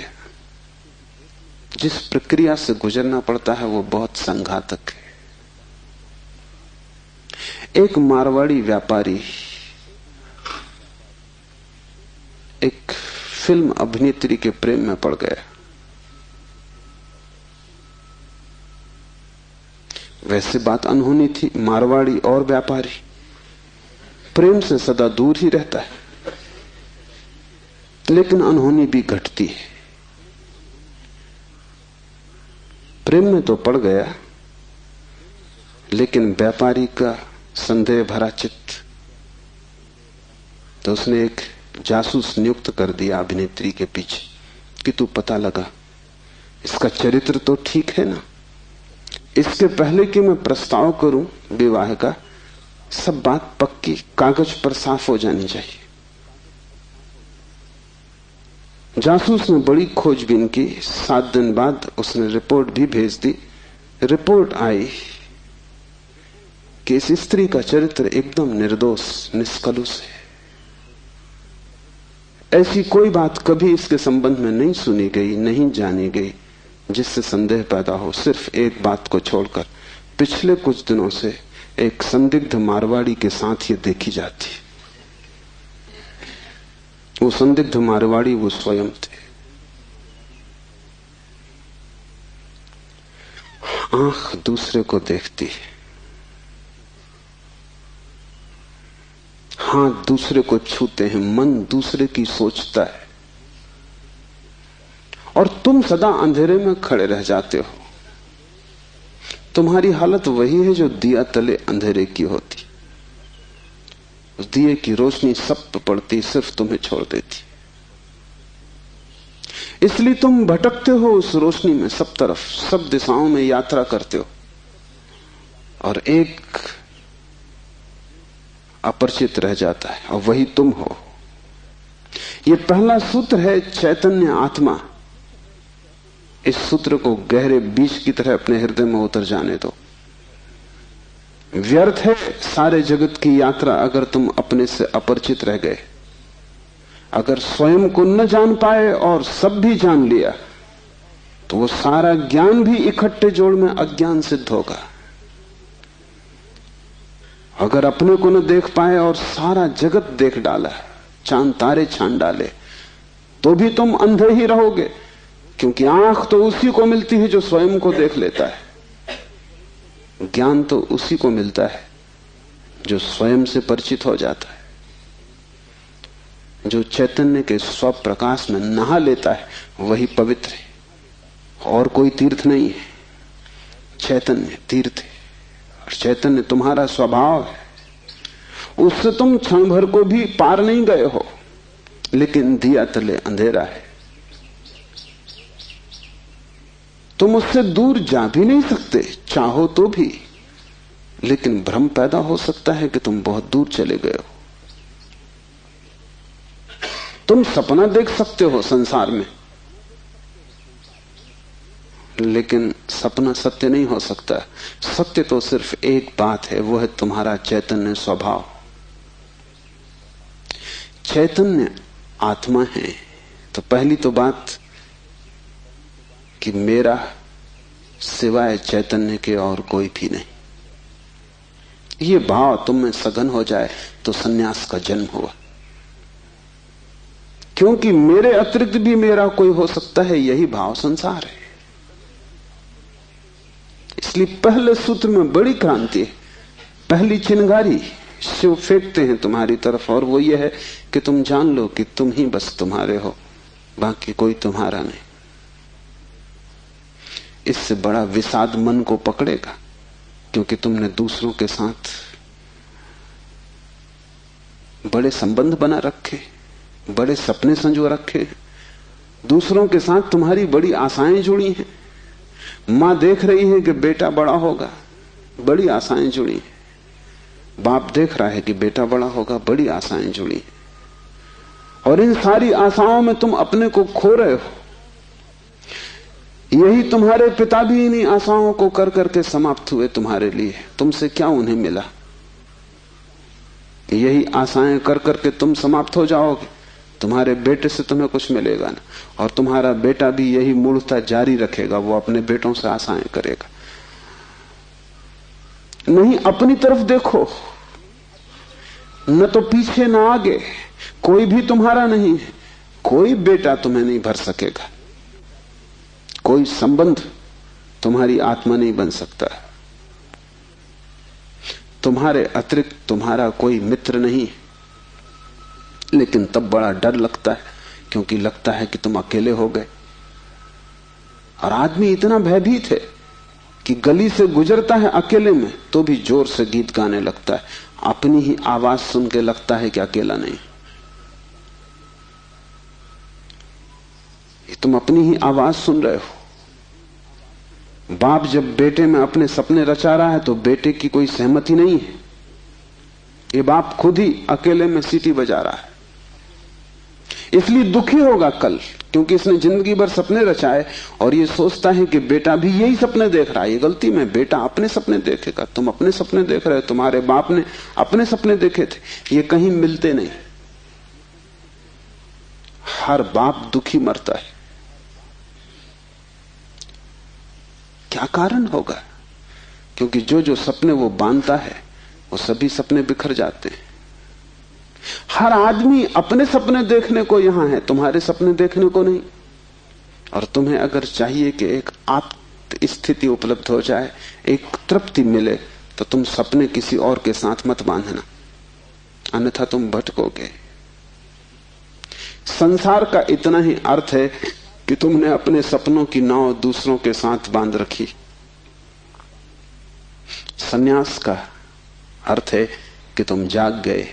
जिस प्रक्रिया से गुजरना पड़ता है वो बहुत संघातक है। एक मारवाड़ी व्यापारी एक फिल्म अभिनेत्री के प्रेम में पड़ गया। वैसे बात अनहोनी थी, मारवाड़ी और व्यापारी प्रेम से सदा दूर ही रहता है, लेकिन अनहोनी भी घटती है। प्रेम में तो पड़ गया, लेकिन व्यापारी का संदेह भरा चित्त, तो उसने एक जासूस नियुक्त कर दिया अभिनेत्री के पीछे कि तू पता लगा इसका चरित्र तो ठीक है ना, इसके पहले कि मैं प्रस्ताव करूं विवाह का, सब बात पक्की कागज पर साफ हो जानी चाहिए। जासूस ने बड़ी खोजबीन की। 7 दिन बाद उसने रिपोर्ट भी भेज दी। रिपोर्ट आई कि इस स्त्री का चरित्र एकदम निर्दोष, निष्कलुष है। ऐसी कोई बात कभी इसके संबंध में नहीं सुनी गई, नहीं जानी गई जिससे संदेह पैदा हो। सिर्फ एक बात को छोड़कर पिछले कुछ दिनों से एक संदिग्ध मारवाड़ी के साथ ये देखी जाती। वो संदिग्ध मारवाड़ी वो स्वयं थे। आंख दूसरे को देखती है, हाथ दूसरे को छूते हैं, मन दूसरे की सोचता है, और तुम सदा अंधेरे में खड़े रह जाते हो। तुम्हारी हालत वही है जो दिया तले अंधेरे की होती। उस दिए की रोशनी सब पे पड़ती, सिर्फ तुम्हें छोड़ देती। इसलिए तुम भटकते हो उस रोशनी में, सब तरफ, सब दिशाओं में यात्रा करते हो, और एक अपरिचित रह जाता है, और वही तुम हो। यह पहला सूत्र है, चैतन्य आत्मा। इस सूत्र को गहरे बीज की तरह अपने हृदय में उतर जाने दो। व्यर्थ है सारे जगत की यात्रा अगर तुम अपने से अपरिचित रह गए। अगर स्वयं को न जान पाए और सब भी जान लिया, तो वो सारा ज्ञान भी इकट्ठे जोड़ में अज्ञान सिद्ध होगा। अगर अपने को न देख पाए और सारा जगत देख डाला, चांद तारे छान डाले, तो भी तुम अंधे ही रहोगे, क्योंकि आंख तो उसी को मिलती है जो स्वयं को देख लेता है। ज्ञान तो उसी को मिलता है जो स्वयं से परिचित हो जाता है, जो चैतन्य के स्वप्रकाश में नहा लेता है, वही पवित्र है। और कोई तीर्थ नहीं है, चैतन्य तीर्थ है। और चैतन्य तुम्हारा स्वभाव है, उससे तुम क्षण भर को भी पार नहीं गए हो, लेकिन दिया तले अंधेरा है। तुम उससे दूर जा भी नहीं सकते, चाहो तो भी, लेकिन भ्रम पैदा हो सकता है कि तुम बहुत दूर चले गए हो। तुम सपना देख सकते हो संसार में, लेकिन सपना सत्य नहीं हो सकता। सत्य तो सिर्फ एक बात है, वो है तुम्हारा चैतन्य स्वभाव। चैतन्य आत्मा है, तो पहली तो बात कि मेरा सिवाय चैतन्य के और कोई भी नहीं। ये भाव तुम में सघन हो जाए तो सन्यास का जन्म हुआ, क्योंकि मेरे अतिरिक्त भी मेरा कोई हो सकता है, यही भाव संसार है। इसलिए पहले सूत्र में बड़ी क्रांति है। पहली चिंगारी शिव फेंकते हैं तुम्हारी तरफ, और वो ये है कि तुम जान लो कि तुम ही बस तुम्हारे हो, बाकी कोई तुम्हारा नहीं। इससे बड़ा विषाद मन को पकड़ेगा, क्योंकि तुमने दूसरों के साथ बड़े संबंध बना रखे, बड़े सपने संजो रखे हैं, दूसरों के साथ तुम्हारी बड़ी आशाएं जुड़ी हैं। मां देख रही है कि बेटा बड़ा होगा, बड़ी आशाएं जुड़ी हैं। बाप देख रहा है कि बेटा बड़ा होगा, बड़ी आशाएं जुड़ी हैं। और इन सारी आशाओं में तुम अपने को खो रहे हो। यही तुम्हारे पिता भी इन्हीं आशाओं को कर करके समाप्त हुए तुम्हारे लिए। तुमसे क्या उन्हें मिला? यही आशाएं कर करके तुम समाप्त हो जाओगे। तुम्हारे बेटे से तुम्हें कुछ मिलेगा ना, और तुम्हारा बेटा भी यही मूर्खता जारी रखेगा। वो अपने बेटों से आशाएं करेगा। नहीं, अपनी तरफ देखो, न तो पीछे न आगे। कोई भी तुम्हारा नहीं है। कोई बेटा तुम्हें नहीं भर सकेगा। कोई संबंध तुम्हारी आत्मा नहीं बन सकता। तुम्हारे अतिरिक्त तुम्हारा कोई मित्र नहीं। लेकिन तब बड़ा डर लगता है, क्योंकि लगता है कि तुम अकेले हो गए। और आदमी इतना भयभीत है कि गली से गुजरता है अकेले में तो भी जोर से गीत गाने लगता है। अपनी ही आवाज सुन के लगता है कि अकेला नहीं। ये तुम अपनी ही आवाज सुन रहे हो। बाप जब बेटे में अपने सपने रचा रहा है तो बेटे की कोई सहमति नहीं है। ये बाप खुद ही अकेले में सीटी बजा रहा है। इसलिए दुखी होगा कल, क्योंकि इसने जिंदगी भर सपने रचाए और ये सोचता है कि बेटा भी यही सपने देख रहा है। ये गलती में, बेटा अपने सपने देखेगा। तुम अपने सपने देख रहे हो, तुम्हारे बाप ने अपने सपने देखे थे। ये कहीं मिलते नहीं। हर बाप दुखी मरता है। क्या कारण होगा? क्योंकि जो जो सपने वो बांधता है वो सभी सपने बिखर जाते हैं। हर आदमी अपने सपने देखने को यहां है, तुम्हारे सपने देखने को नहीं। और तुम्हें अगर चाहिए कि एक आत्म स्थिति उपलब्ध हो जाए, एक तृप्ति मिले, तो तुम सपने किसी और के साथ मत बांधना, अन्यथा तुम भटकोगे। संसार का इतना ही अर्थ है कि तुमने अपने सपनों की नाव दूसरों के साथ बांध रखी। संन्यास का अर्थ है कि तुम जाग गए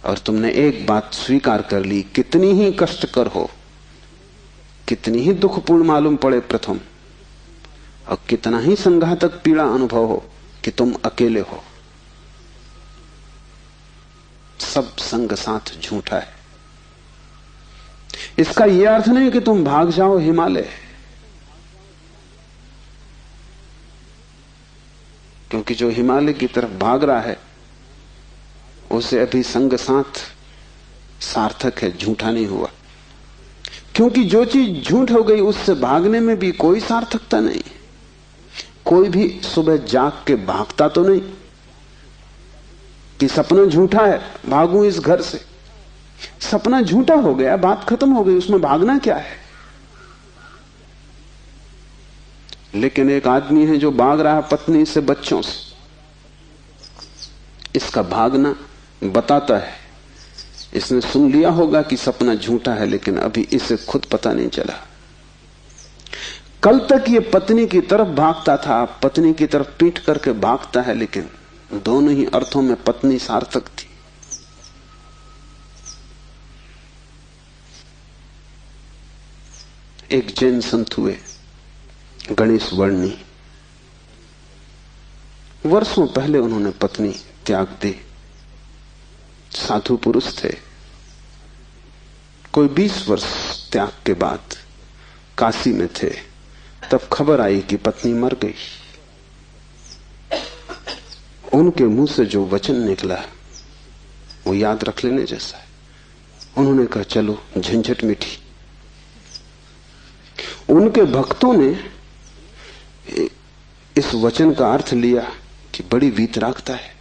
और तुमने एक बात स्वीकार कर ली, कितनी ही कष्टकर हो, कितनी ही दुखपूर्ण मालूम पड़े प्रथम, और कितना ही संघातक पीड़ा अनुभव हो, कि तुम अकेले हो। सब संग साथ झूठा है। इसका यह अर्थ नहीं कि तुम भाग जाओ हिमालय, क्योंकि जो हिमालय की तरफ भाग रहा है उसे अभी संग साथ सार्थक है, झूठा नहीं हुआ। क्योंकि जो चीज झूठ हो गई उससे भागने में भी कोई सार्थकता नहीं। कोई भी सुबह जाग के भागता तो नहीं कि सपना झूठा है, भागूं इस घर से। सपना झूठा हो गया, बात खत्म हो गई, उसमें भागना क्या है? लेकिन एक आदमी है जो भाग रहा है पत्नी से, बच्चों से। इसका भागना बताता है, इसने सुन लिया होगा कि सपना झूठा है, लेकिन अभी इसे खुद पता नहीं चला। कल तक ये पत्नी की तरफ भागता था, पत्नी की तरफ पीठ करके भागता है, लेकिन दोनों ही अर्थों में पत्नी सार्थक थी। एक जैन संत हुए, गणेश वर्णी। वर्षों पहले उन्होंने पत्नी त्याग दी। साधु पुरुष थे। कोई 20 वर्ष त्याग के बाद काशी में थे, तब खबर आई कि पत्नी मर गई। उनके मुंह से जो वचन निकला वो याद रख लेने जैसा है। उन्होंने कहा, चलो झंझट मिटी। उनके भक्तों ने इस वचन का अर्थ लिया कि बड़ी वीतरागता है।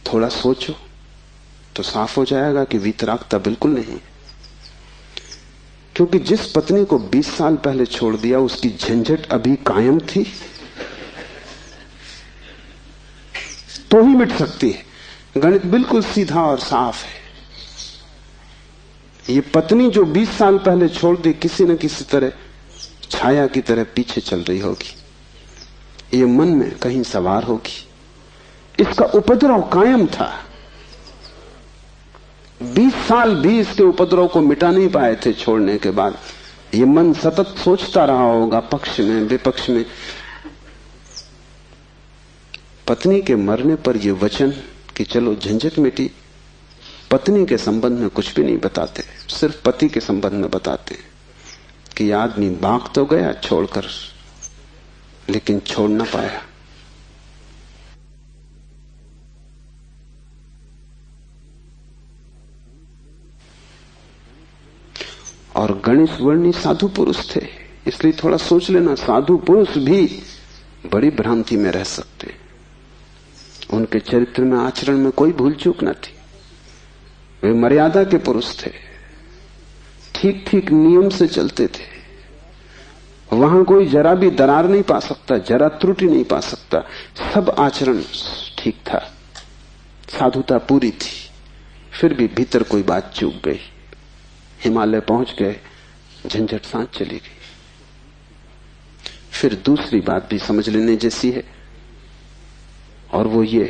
थोड़ा सोचो तो साफ हो जाएगा कि वीतरागता बिल्कुल नहीं। क्योंकि जिस पत्नी को 20 साल पहले छोड़ दिया उसकी झंझट अभी कायम थी तो ही मिट सकती है। गणित बिल्कुल सीधा और साफ है। ये पत्नी जो 20 साल पहले छोड़ दी, किसी न किसी तरह छाया की तरह पीछे चल रही होगी, ये मन में कहीं सवार होगी। इसका उपद्रव कायम था, 20 साल भी इसके उपद्रव को मिटा नहीं पाए थे छोड़ने के बाद। ये मन सतत सोचता रहा होगा, पक्ष में विपक्ष में। पत्नी के मरने पर ये वचन कि चलो झंझट मिटी, पत्नी के संबंध में कुछ भी नहीं बताते, सिर्फ पति के संबंध में बताते कि आदमी भाग तो गया छोड़कर, लेकिन छोड़ ना पाया। और गणेश वर्णी साधु पुरुष थे, इसलिए थोड़ा सोच लेना, साधु पुरुष भी बड़ी भ्रांति में रह सकते हैं। उनके चरित्र में, आचरण में कोई भूल चूक न थी। वे मर्यादा के पुरुष थे, ठीक ठीक नियम से चलते थे। वहां कोई जरा भी दरार नहीं पा सकता, जरा त्रुटि नहीं पा सकता। सब आचरण ठीक था, साधुता पूरी थी। फिर भी भीतर कोई बात चूक गई। हिमालय पहुंच गए, झंझट सांस चली गई। फिर दूसरी बात भी समझ लेने जैसी है, और वो ये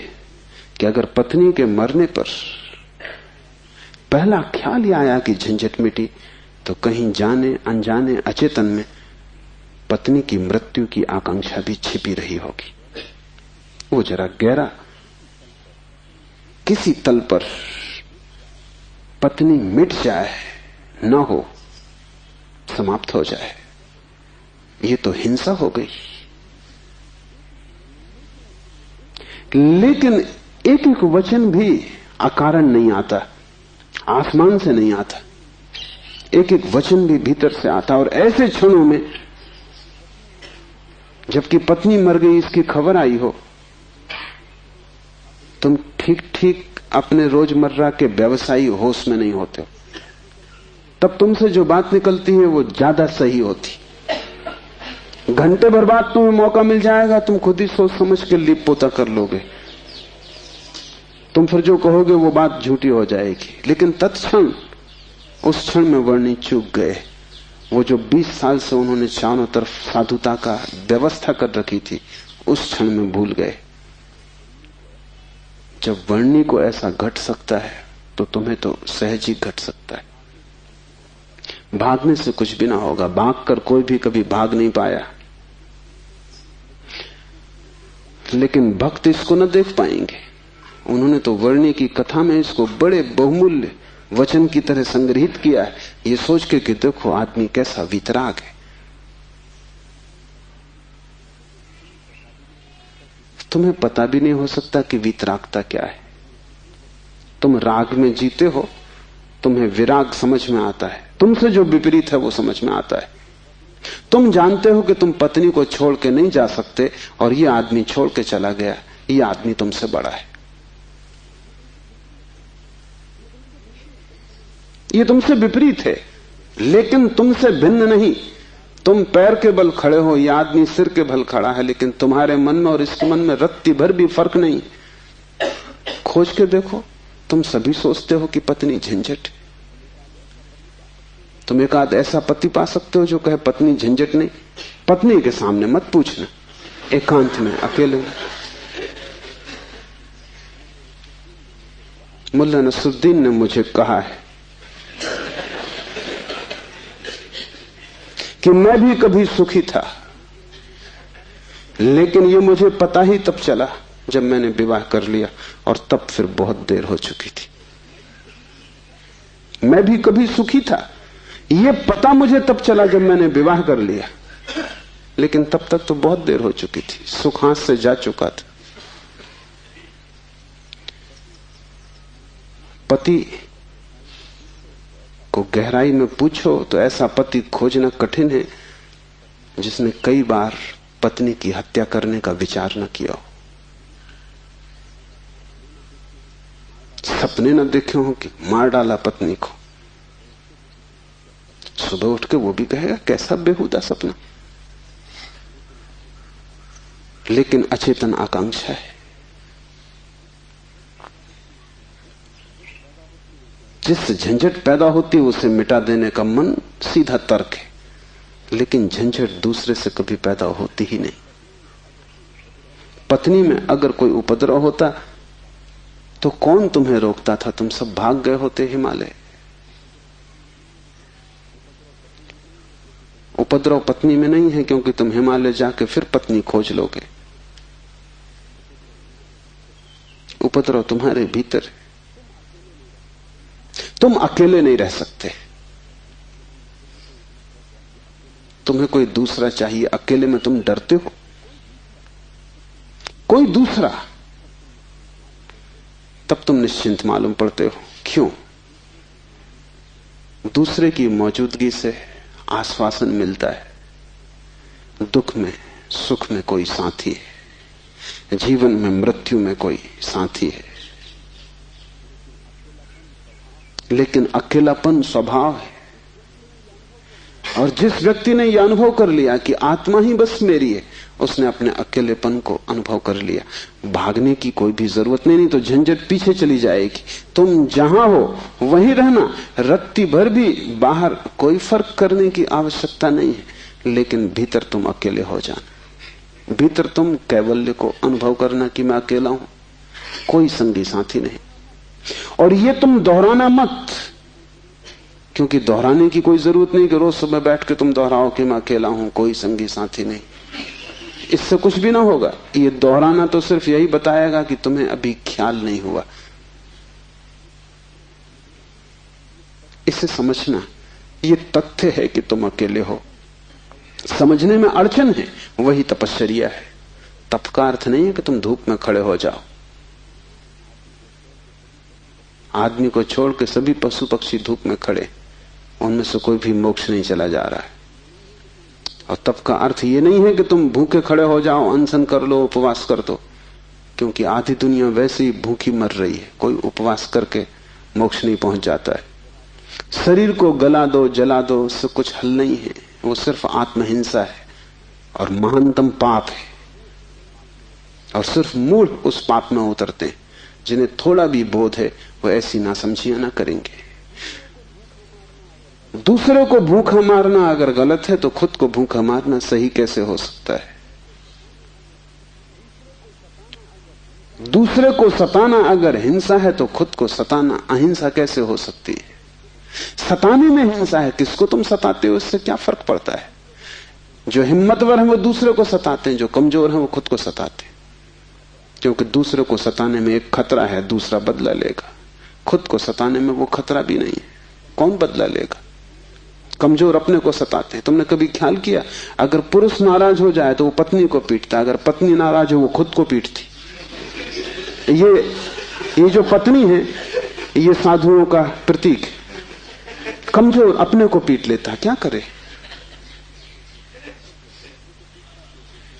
कि अगर पत्नी के मरने पर पहला ख्याल ही आया कि झंझट मिटी, तो कहीं जाने अनजाने अचेतन में पत्नी की मृत्यु की आकांक्षा भी छिपी रही होगी। वो जरा गहरा किसी तल पर पत्नी मिट जाए, न हो, समाप्त हो जाए, ये तो हिंसा हो गई। लेकिन एक एक वचन भी अकारण नहीं आता, आसमान से नहीं आता। एक एक वचन भी भीतर से आता। और ऐसे क्षणों में जबकि पत्नी मर गई इसकी खबर आई हो, तुम ठीक ठीक अपने रोजमर्रा के व्यवसायी होश में नहीं होते हो। तब तुमसे जो बात निकलती है वो ज्यादा सही होती। घंटे भर बाद तुम्हें मौका मिल जाएगा, तुम खुद ही सोच समझ के लीप पोता कर लोगे। तुम फिर जो कहोगे वो बात झूठी हो जाएगी। लेकिन तत्क्षण, उस क्षण में वर्णी चूक गए। वो जो 20 साल से उन्होंने चारों तरफ साधुता का व्यवस्था कर रखी थी, उस क्षण में भूल गए। जब वर्णी को ऐसा घट सकता है तो तुम्हें तो सहज ही घट सकता है। भागने से कुछ भी ना होगा, भागकर कोई भी कभी भाग नहीं पाया। लेकिन भक्त इसको न देख पाएंगे। उन्होंने तो वर्णी की कथा में इसको बड़े बहुमूल्य वचन की तरह संग्रहित किया है, ये सोच के कि देखो आदमी कैसा वीतराग है। तुम्हें पता भी नहीं हो सकता कि वीतरागता क्या है। तुम राग में जीते हो, तुम्हें विराग समझ में आता है, तुमसे जो विपरीत है वो समझ में आता है। तुम जानते हो कि तुम पत्नी को छोड़ के नहीं जा सकते, और ये आदमी छोड़ के चला गया, ये आदमी तुमसे बड़ा है। ये तुमसे विपरीत है, लेकिन तुमसे भिन्न नहीं। तुम पैर के बल खड़े हो, यह आदमी सिर के बल खड़ा है, लेकिन तुम्हारे मन में और इसके मन में रत्ती भर भी फर्क नहीं। खोज के देखो, तुम सभी सोचते हो कि पत्नी झंझट। तुम एक आध ऐसा पति पा सकते हो जो कहे पत्नी झंझट नहीं। पत्नी के सामने मत पूछना, एकांत में अकेले। मुल्ला नसरुद्दीन ने मुझे कहा है कि मैं भी कभी सुखी था, लेकिन ये मुझे पता ही तब चला जब मैंने विवाह कर लिया, और तब फिर बहुत देर हो चुकी थी। मैं भी कभी सुखी था, ये पता मुझे तब चला जब मैंने विवाह कर लिया, लेकिन तब तक तो बहुत देर हो चुकी थी, सुख हाथ से जा चुका था। पति को गहराई में पूछो तो ऐसा पति खोजना कठिन है जिसने कई बार पत्नी की हत्या करने का विचार न किया हो, सपने न देखे हो कि मार डाला पत्नी को। सुबह उठ के वो भी कहेगा कैसा बेहुदा सपना, लेकिन अचेतन आकांक्षा है। जिससे झंझट पैदा होती है उसे मिटा देने का मन सीधा तर्क है, लेकिन झंझट दूसरे से कभी पैदा होती ही नहीं। पत्नी में अगर कोई उपद्रव होता तो कौन तुम्हें रोकता था? तुम सब भाग गए होते हिमालय। उपद्रव पत्नी में नहीं है, क्योंकि तुम हिमालय जाके फिर पत्नी खोज लोगे। उपद्रव तुम्हारे भीतर है। तुम अकेले नहीं रह सकते, तुम्हें कोई दूसरा चाहिए। अकेले में तुम डरते हो, कोई दूसरा, तब तुम निश्चिंत मालूम पड़ते हो। क्यों? दूसरे की मौजूदगी से आश्वासन मिलता है। दुख में सुख में कोई साथी है, जीवन में मृत्यु में कोई साथी है। लेकिन अकेलापन स्वभाव है। और जिस व्यक्ति ने यह अनुभव कर लिया कि आत्मा ही बस मेरी है, उसने अपने अकेलेपन को अनुभव कर लिया। भागने की कोई भी जरूरत नहीं तो झंझट पीछे चली जाएगी। तुम जहां हो वहीं रहना, रत्ती भर भी बाहर कोई फर्क करने की आवश्यकता नहीं है। लेकिन भीतर तुम अकेले हो जाना, भीतर तुम कैवल्य को अनुभव करना कि मैं अकेला हूं, कोई संगी साथी नहीं। और ये तुम दोहराना मत, क्योंकि दोहराने की कोई जरूरत नहीं कि रोज सुबह बैठ के तुम दोहराओ कि मैं अकेला हूं, कोई संगी साथी नहीं। इससे कुछ भी ना होगा। ये दोहराना तो सिर्फ यही बताएगा कि तुम्हें अभी ख्याल नहीं हुआ। इसे समझना, ये तथ्य है कि तुम अकेले हो। समझने में अड़चन है, वही तपश्चर्या है। तप का अर्थ नहीं है कि तुम धूप में खड़े हो जाओ। आदमी को छोड़ के सभी पशु पक्षी धूप में खड़े, उनमें से कोई भी मोक्ष नहीं चला जा रहा है। और तप का अर्थ ये नहीं है कि तुम भूखे खड़े हो जाओ, अनशन कर लो, उपवास कर दो, क्योंकि आधी दुनिया वैसे ही भूखी मर रही है। कोई उपवास करके मोक्ष नहीं पहुंच जाता है। शरीर को गला दो, जला दो, उससे कुछ हल नहीं है। वो सिर्फ आत्महिंसा है और महानतम पाप है। और सिर्फ मूढ़ उस पाप में उतरते हैं। जिन्हें थोड़ा भी बोध है वो ऐसी नासमझियां ना करेंगे। दूसरे को भूखा मारना अगर गलत है तो खुद को भूखा मारना सही कैसे हो सकता है? दूसरे को सताना अगर हिंसा है तो खुद को सताना अहिंसा कैसे हो सकती है? सताने में हिंसा है, किसको तुम सताते हो इससे क्या फर्क पड़ता है? जो हिम्मतवर है वो दूसरे को सताते हैं, जो कमजोर है वो खुद को सताते हैं। क्योंकि दूसरे को सताने में एक खतरा है, दूसरा बदला लेगा। खुद को सताने में वो खतरा भी नहीं है, कौन बदला लेगा? कमजोर अपने को सताते हैं। तुमने कभी ख्याल किया, अगर पुरुष नाराज हो जाए तो वो पत्नी को पीटता, अगर पत्नी नाराज हो वो खुद को पीटती। ये जो पत्नी है ये साधुओं का प्रतीक है। कमजोर अपने को पीट लेता, क्या करे?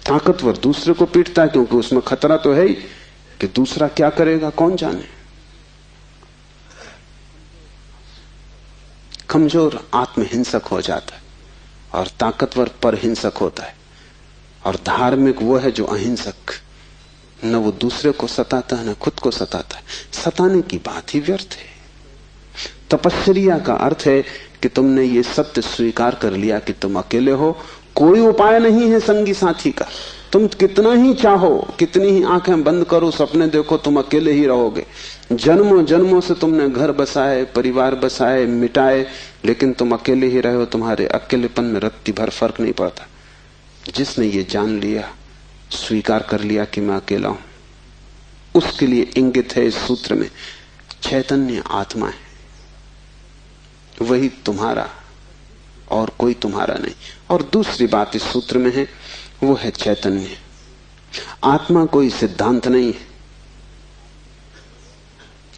ताकतवर दूसरे को पीटता है, क्योंकि उसमें खतरा तो है ही कि दूसरा क्या करेगा कौन जाने। कमजोर आत्महिंसक हो जाता है और ताकतवर परहिंसक होता है। और धार्मिक वो है जो अहिंसक, न वो दूसरे को सताता है न खुद को सताता है। सताने की बात ही व्यर्थ है। तपश्चर्या का अर्थ है कि तुमने ये सत्य स्वीकार कर लिया कि तुम अकेले हो, कोई उपाय नहीं है संगी साथी का। तुम कितना ही चाहो, कितनी ही आंखें बंद करो, सपने देखो, तुम अकेले ही रहोगे। जन्मों जन्मों से तुमने घर बसाए, परिवार बसाए, मिटाए, लेकिन तुम अकेले ही रहे हो। तुम्हारे अकेलेपन में रत्ती भर फर्क नहीं पड़ता। जिसने ये जान लिया, स्वीकार कर लिया कि मैं अकेला हूं, उसके लिए इंगित है इस सूत्र में चैतन्य आत्मा है, वही तुम्हारा और कोई तुम्हारा नहीं। और दूसरी बात इस सूत्र में है, वो है चैतन्य। आत्मा कोई सिद्धांत नहीं है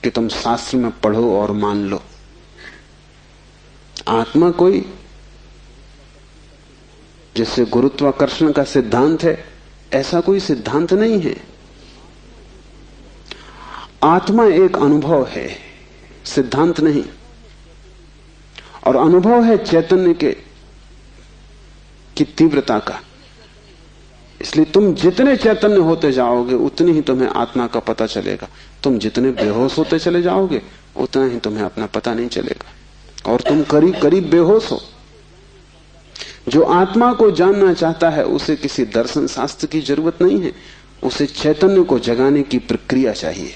कि तुम शास्त्र में पढ़ो और मान लो। आत्मा कोई जैसे गुरुत्वाकर्षण का सिद्धांत है, ऐसा कोई सिद्धांत नहीं है। आत्मा एक अनुभव है, सिद्धांत नहीं। और अनुभव है चैतन्य की तीव्रता का। इसलिए तुम जितने चैतन्य होते जाओगे उतनी ही तुम्हें आत्मा का पता चलेगा। तुम जितने बेहोश होते चले जाओगे उतना ही तुम्हें अपना पता नहीं चलेगा। और तुम करीब करीब बेहोश हो। जो आत्मा को जानना चाहता है उसे किसी दर्शन शास्त्र की जरूरत नहीं है, उसे चैतन्य को जगाने की प्रक्रिया चाहिए।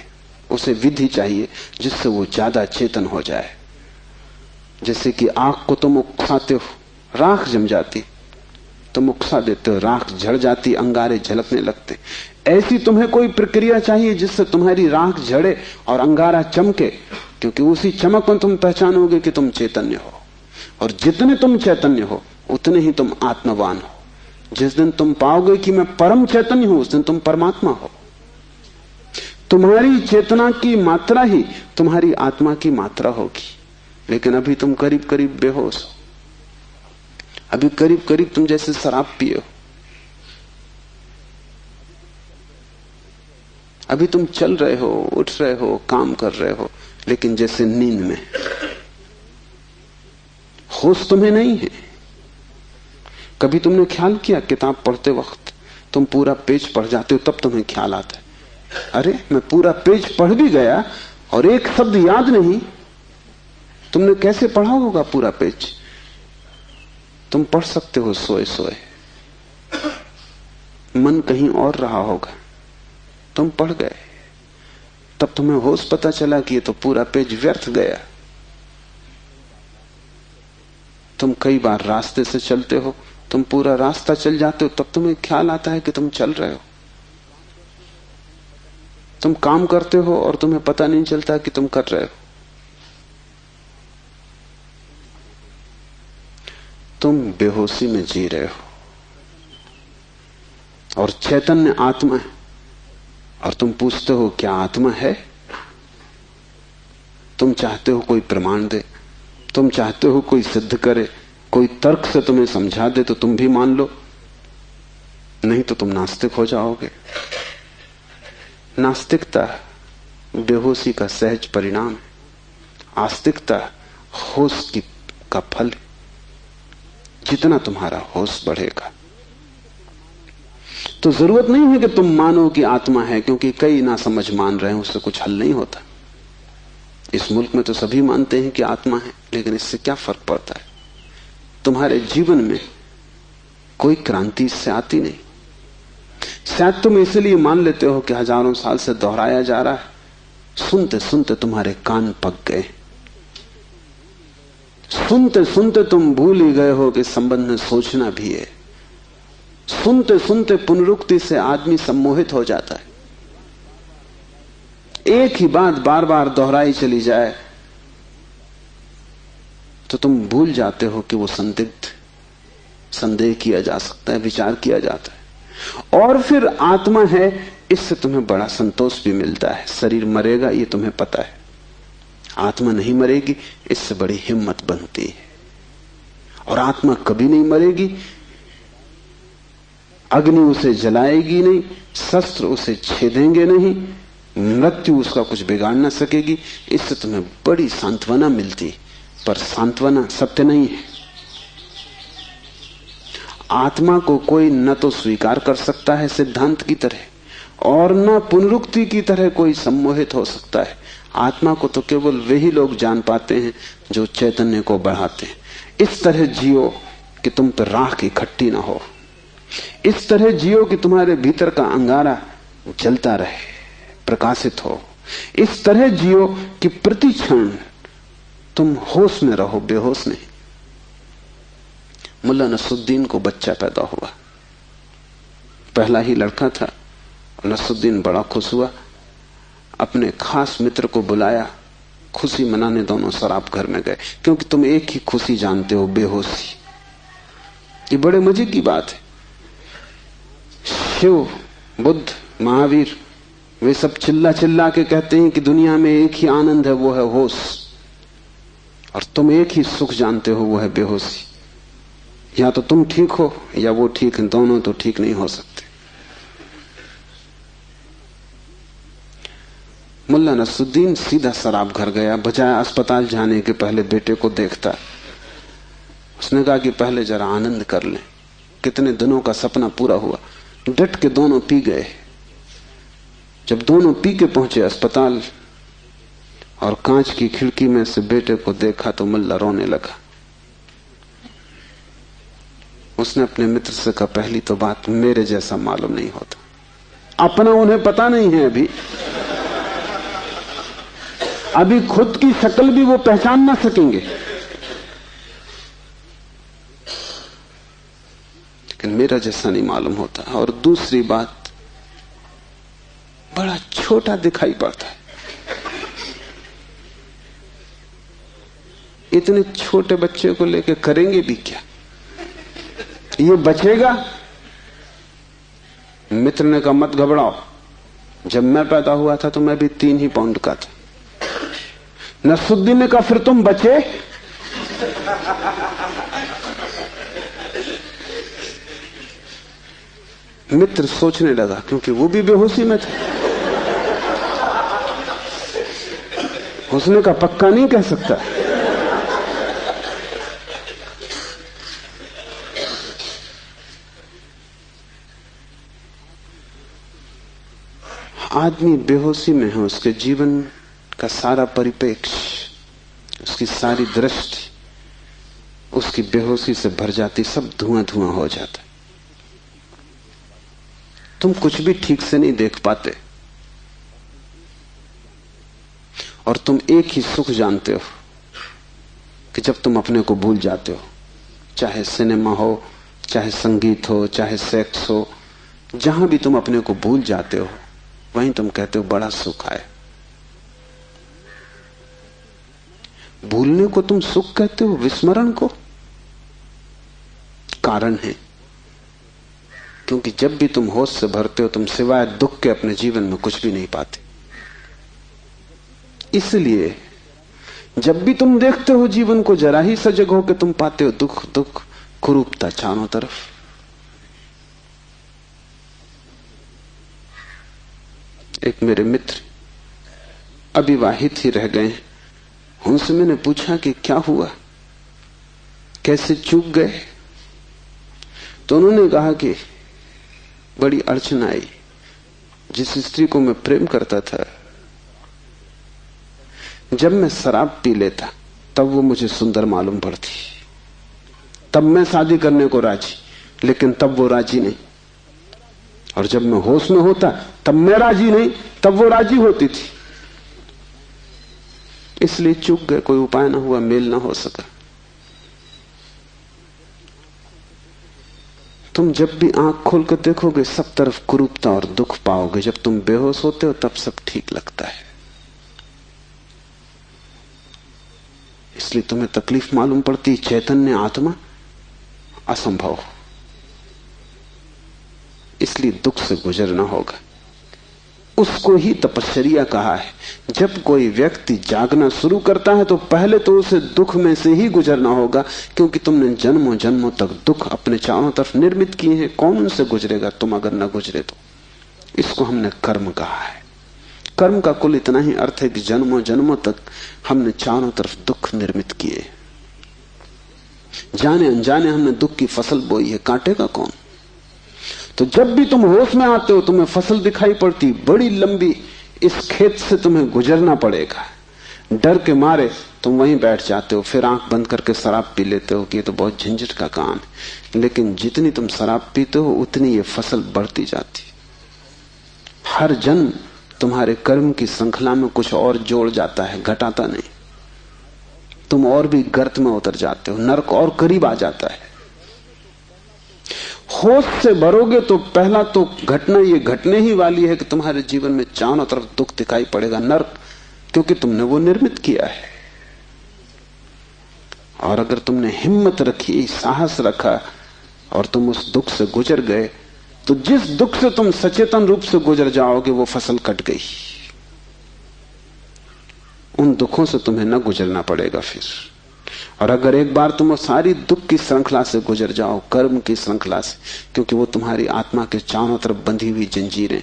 उसे विधि चाहिए जिससे वो ज्यादा चेतन हो जाए। जैसे कि आग को तुम उकसाते हो, राख जम जाती, तुम उकसा देते हो, राख झड़ जाती, अंगारे झलकने लगते। ऐसी तुम्हें कोई प्रक्रिया चाहिए जिससे तुम्हारी राख झड़े और अंगारा चमके, क्योंकि उसी चमक में तुम पहचानोगे कि तुम चैतन्य हो। और जितने तुम चैतन्य हो उतने ही तुम आत्मवान हो। जिस दिन तुम पाओगे कि मैं परम चैतन्य हूं, उस दिन तुम परमात्मा हो। तुम्हारी चेतना की मात्रा ही तुम्हारी आत्मा की मात्रा होगी। लेकिन अभी तुम करीब करीब बेहोश हो, अभी करीब करीब तुम जैसे शराब पिए हो। अभी तुम चल रहे हो, उठ रहे हो, काम कर रहे हो, लेकिन जैसे नींद में। होश तुम्हें नहीं है। कभी तुमने ख्याल किया, किताब पढ़ते वक्त तुम पूरा पेज पढ़ जाते हो, तब तुम्हें ख्याल आता है, अरे मैं पूरा पेज पढ़ भी गया और एक शब्द याद नहीं। तुमने कैसे पढ़ा होगा पूरा पेज? तुम पढ़ सकते हो सोए सोए, मन कहीं और रहा होगा, तुम पढ़ गए, तब तुम्हें होश पता चला कि ये तो पूरा पेज व्यर्थ गया। तुम कई बार रास्ते से चलते हो, तुम पूरा रास्ता चल जाते हो, तब तुम्हें ख्याल आता है कि तुम चल रहे हो। तुम काम करते हो और तुम्हें पता नहीं चलता कि तुम कर रहे हो। तुम बेहोशी में जी रहे हो और चैतन्य आत्मा है। और तुम पूछते हो क्या आत्मा है? तुम चाहते हो कोई प्रमाण दे, तुम चाहते हो कोई सिद्ध करे, कोई तर्क से तुम्हें समझा दे तो तुम भी मान लो, नहीं तो तुम नास्तिक हो जाओगे। नास्तिकता बेहोशी का सहज परिणाम है, आस्तिकता होश का फल। जितना तुम्हारा होश बढ़ेगा तो जरूरत नहीं है कि तुम मानो कि आत्मा है, क्योंकि कई ना समझ मान रहे हैं, उससे कुछ हल नहीं होता। इस मुल्क में तो सभी मानते हैं कि आत्मा है, लेकिन इससे क्या फर्क पड़ता है? तुम्हारे जीवन में कोई क्रांति इससे आती नहीं। शायद तुम इसलिए मान लेते हो कि हजारों साल से दोहराया जा रहा है, सुनते सुनते तुम्हारे कान पक गए, सुनते सुनते तुम भूल ही गए हो कि संबंध में सोचना भी है। सुनते सुनते पुनरुक्ति से आदमी सम्मोहित हो जाता है। एक ही बात बार बार दोहराई चली जाए तो तुम भूल जाते हो कि वो संदेह किया जा सकता है, विचार किया जाता है। और फिर आत्मा है, इससे तुम्हें बड़ा संतोष भी मिलता है। शरीर मरेगा ये तुम्हें पता है, आत्मा नहीं मरेगी, इससे बड़ी हिम्मत बनती है। और आत्मा कभी नहीं मरेगी, अग्नि उसे जलाएगी नहीं, शस्त्र उसे छेदेंगे नहीं, मृत्यु उसका कुछ बिगाड़ ना सकेगी। इससे तुम्हें बड़ी सांत्वना मिलती, पर सांत्वना सत्य नहीं है। आत्मा को कोई न तो स्वीकार कर सकता है सिद्धांत की तरह, और न पुनरुक्ति की तरह कोई सम्मोहित हो सकता है। आत्मा को तो केवल वही लोग जान पाते हैं जो चैतन्य को बढ़ाते हैं। इस तरह जियो कि तुम पर राख इकट्ठी ना हो, इस तरह जियो कि तुम्हारे भीतर का अंगारा जलता रहे, प्रकाशित हो। इस तरह जियो कि प्रति क्षण तुम होश में रहो, बेहोश नहीं। मुल्ला नसरुद्दीन को बच्चा पैदा हुआ, पहला ही लड़का था। नसरुद्दीन बड़ा खुश हुआ, अपने खास मित्र को बुलाया, खुशी मनाने दोनों शराब घर में गए। क्योंकि तुम एक ही खुशी जानते हो, बेहोशी। ये बड़े मजे की बात है। शिव, बुद्ध, महावीर, वे सब चिल्ला चिल्ला के कहते हैं कि दुनिया में एक ही आनंद है, वो है होश। और तुम एक ही सुख जानते हो, वो है बेहोशी। या तो तुम ठीक हो या वो ठीक है, दोनों तो ठीक नहीं हो सकते। मुल्ला नसरुद्दीन सीधा शराब घर गया, बजाय अस्पताल जाने के पहले बेटे को देखता। उसने कहा कि पहले जरा आनंद कर लें, कितने दिनों का सपना पूरा हुआ। डट के दोनों पी गए। जब दोनों पी के पहुंचे अस्पताल और कांच की खिड़की में से बेटे को देखा तो मुल्ला रोने लगा। उसने अपने मित्र से कहा, पहली तो बात मेरे जैसा मालूम नहीं होता। अपना उन्हें पता नहीं है अभी, अभी खुद की शक्ल भी वो पहचान ना सकेंगे। लेकिन मेरा जैसा नहीं मालूम होता। और दूसरी बात, बड़ा छोटा दिखाई पड़ता है। इतने छोटे बच्चे को लेकर करेंगे भी क्या? ये बचेगा? मित्र ने कहा मत घबराओ, जब मैं पैदा हुआ था तो मैं भी 3 ही पाउंड का था। नसरुद्दीन ने कहा फिर तुम बचे? मित्र सोचने लगा, क्योंकि वो भी बेहोशी में था। उसने कहा पक्का नहीं कह सकता। आदमी बेहोशी में है, उसके जीवन का सारा परिप्रेक्ष्य, उसकी सारी दृष्टि उसकी बेहोशी से भर जाती, सब धुआं धुआं हो जाता। तुम कुछ भी ठीक से नहीं देख पाते, और तुम एक ही सुख जानते हो कि जब तुम अपने को भूल जाते हो, चाहे सिनेमा हो, चाहे संगीत हो, चाहे सेक्स हो, जहां भी तुम अपने को भूल जाते हो वहीं तुम कहते हो बड़ा सुख आए। भूलने को तुम सुख कहते हो, विस्मरण को? कारण है, क्योंकि जब भी तुम होश से भरते हो तुम सिवाय दुख के अपने जीवन में कुछ भी नहीं पाते। इसलिए जब भी तुम देखते हो जीवन को, जरा ही सजग हो के तुम पाते हो दुख दुख, कुरूपता चारों तरफ। एक मेरे मित्र अविवाहित ही रह गए, उनसे मैंने पूछा कि क्या हुआ, कैसे चूक गए? तो उन्होंने कहा कि बड़ी अड़चन आई। जिस स्त्री को मैं प्रेम करता था, जब मैं शराब पी लेता तब वो मुझे सुंदर मालूम पड़ती, तब मैं शादी करने को राजी, लेकिन तब वो राजी नहीं। और जब मैं होश में होता तब मैं राजी नहीं, तब वो राजी होती थी। इसलिए चूक गए, कोई उपाय ना हुआ, मेल ना हो सका। तुम जब भी आंख खोल कर देखोगे सब तरफ कुरूपता और दुख पाओगे। जब तुम बेहोश होते हो तब सब ठीक लगता है। इसलिए तुम्हें तकलीफ मालूम पड़ती, चैतन्य आत्मा असंभव। इसलिए दुख से गुजरना होगा। उसको ही तपश्चर्या कहा है। जब कोई व्यक्ति जागना शुरू करता है तो पहले तो उसे दुख में से ही गुजरना होगा, क्योंकि तुमने जन्मों जन्मों तक दुख अपने चारों तरफ निर्मित किए हैं। कौन उनसे गुजरेगा तुम अगर न गुजरे तो? इसको हमने कर्म कहा है। कर्म का कुल इतना ही अर्थ है कि जन्मों जन्मों तक हमने चारों तरफ दुख निर्मित किए, जाने अनजाने हमने दुख की फसल बोई है, काटेगा कौन? तो जब भी तुम होश में आते हो तुम्हें फसल दिखाई पड़ती, बड़ी लंबी, इस खेत से तुम्हें गुजरना पड़ेगा। डर के मारे तुम वहीं बैठ जाते हो, फिर आंख बंद करके शराब पी लेते हो कि ये तो बहुत झंझट का काम है। लेकिन जितनी तुम शराब पीते हो उतनी ये फसल बढ़ती जाती। हर जन्म तुम्हारे कर्म की श्रृंखला में कुछ और जोड़ जाता है, घटाता नहीं। तुम और भी गर्त में उतर जाते हो, नरक और करीब आ जाता है। होश से भरोगे तो पहला तो घटना ये घटने ही वाली है कि तुम्हारे जीवन में चारों तरफ दुख दिखाई पड़ेगा, नरक, क्योंकि तुमने वो निर्मित किया है। और अगर तुमने हिम्मत रखी, साहस रखा और तुम उस दुख से गुजर गए, तो जिस दुख से तुम सचेतन रूप से गुजर जाओगे वो फसल कट गई। उन दुखों से तुम्हें न गुजरना पड़ेगा फिर। और अगर एक बार तुम सारी दुख की श्रृंखला से गुजर जाओ, कर्म की श्रृंखला से, क्योंकि वो तुम्हारी आत्मा के चारों तरफ बंधी हुई जंजीरें,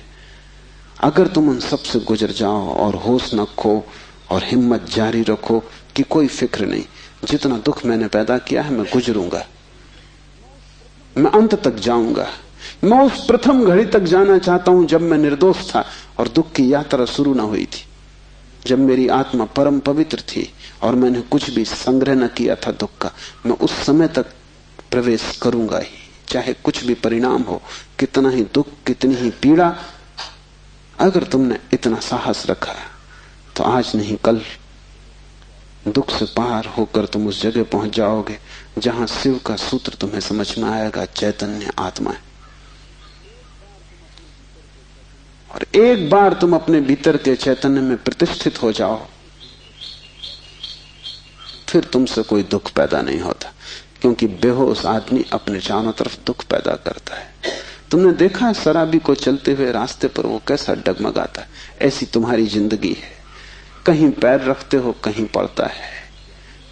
अगर तुम उन सब से गुजर जाओ और होश न खो और हिम्मत जारी रखो कि कोई फिक्र नहीं, जितना दुख मैंने पैदा किया है मैं गुजरूंगा, मैं अंत तक जाऊंगा। मैं उस प्रथम घड़ी तक जाना चाहता हूं जब मैं निर्दोष था और दुख की यात्रा शुरू न हुई थी, जब मेरी आत्मा परम पवित्र थी और मैंने कुछ भी संग्रह न किया था दुख का। मैं उस समय तक प्रवेश करूंगा ही, चाहे कुछ भी परिणाम हो, कितना ही दुख, कितनी ही पीड़ा। अगर तुमने इतना साहस रखा तो आज नहीं कल दुख से पार होकर तुम उस जगह पहुंच जाओगे जहां शिव का सूत्र तुम्हें समझ में आएगा, चैतन्य आत्मा है। और एक बार तुम अपने भीतर के चैतन्य में प्रतिष्ठित हो जाओ, फिर तुमसे कोई दुख पैदा नहीं होता, क्योंकि बेहोश आदमी अपने चारों तरफ दुख पैदा करता है। तुमने देखा है शराबी को चलते हुए रास्ते पर वो कैसा डगमगाता है? ऐसी तुम्हारी जिंदगी है। कहीं पैर रखते हो कहीं पड़ता है,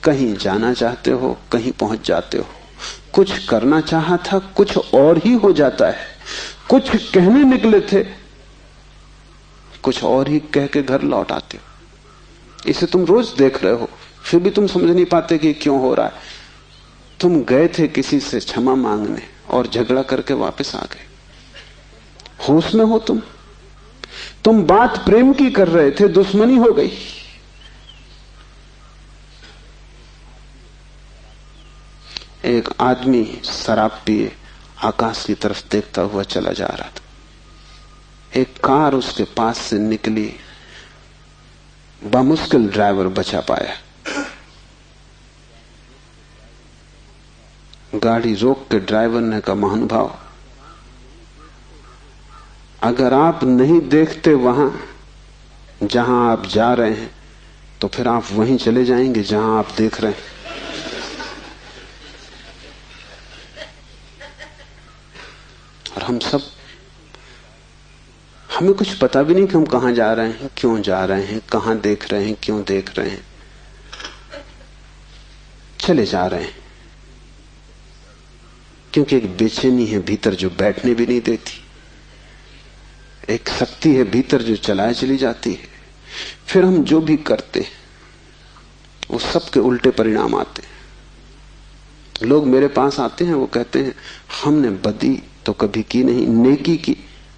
कहीं जाना चाहते हो कहीं पहुंच जाते हो, कुछ करना चाहा था कुछ और ही हो जाता है, कुछ कहने निकले थे कुछ और ही कह के घर लौट आते हो। इसे तुम रोज देख रहे हो, फिर भी तुम समझ नहीं पाते कि क्यों हो रहा है। तुम गए थे किसी से क्षमा मांगने और झगड़ा करके वापस आ गए। होश में हो तुम बात प्रेम की कर रहे थे, दुश्मनी हो गई। एक आदमी शराब पिए आकाश की तरफ देखता हुआ चला जा रहा था। एक कार उसके पास से निकली, बामुश्किल ड्राइवर बचा पाया। गाड़ी रोक के ड्राइवर ने कहा, महानुभाव, अगर आप नहीं देखते वहां जहां आप जा रहे हैं तो फिर आप वहीं चले जाएंगे जहां आप देख रहे हैं। और हम सब, हमें कुछ पता भी नहीं कि हम कहां जा रहे हैं, क्यों जा रहे हैं, कहां देख रहे हैं, क्यों देख रहे हैं, चले जा रहे हैं। क्योंकि एक बेचैनी है भीतर जो बैठने भी नहीं देती, एक शक्ति है भीतर जो चलाए चली जाती है। फिर हम जो भी करते वो सबके उल्टे परिणाम आते हैं। लोग मेरे पास आते हैं, वो कहते हैं हमने बदी तो कभी की नहीं, नेकी की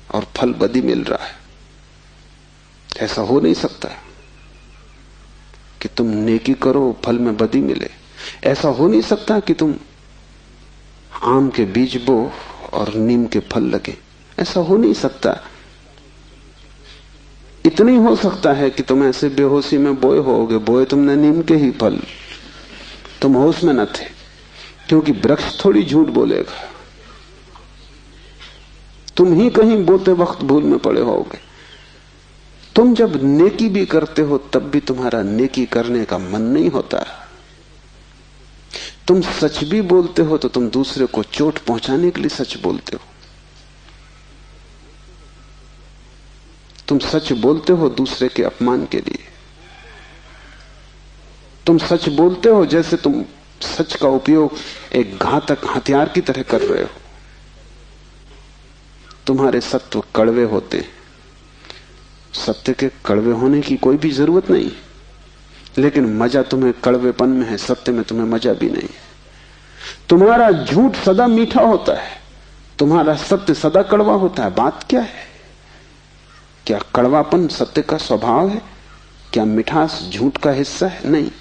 और फल बदी मिल रहा है। ऐसा हो नहीं सकता कि तुम नेकी करो फल में बदी मिले। ऐसा हो नहीं सकता कि तुम आम के बीज बो और नीम के फल लगे। ऐसा हो नहीं सकता। इतना ही हो सकता है कि तुम ऐसे बेहोशी में बोए होगे, बोए तुमने नीम के ही फल, तुम होश में न थे। क्योंकि वृक्ष थोड़ी झूठ बोलेगा, तुम ही कहीं बोते वक्त भूल में पड़े होगे। तुम जब नेकी भी करते हो तब भी तुम्हारा नेकी करने का मन नहीं होता। तुम सच भी बोलते हो तो तुम दूसरे को चोट पहुंचाने के लिए सच बोलते हो। तुम सच बोलते हो दूसरे के अपमान के लिए। तुम सच बोलते हो जैसे तुम सच का उपयोग एक घातक हथियार की तरह कर रहे हो। तुम्हारे सत्य कड़वे होते हैं। सत्य के कड़वे होने की कोई भी जरूरत नहीं, लेकिन मजा तुम्हें कड़वेपन में है, सत्य में तुम्हें मजा भी नहीं। तुम्हारा झूठ सदा मीठा होता है, तुम्हारा सत्य सदा कड़वा होता है। बात क्या है? क्या कड़वापन सत्य का स्वभाव है? क्या मिठास झूठ का हिस्सा है? नहीं।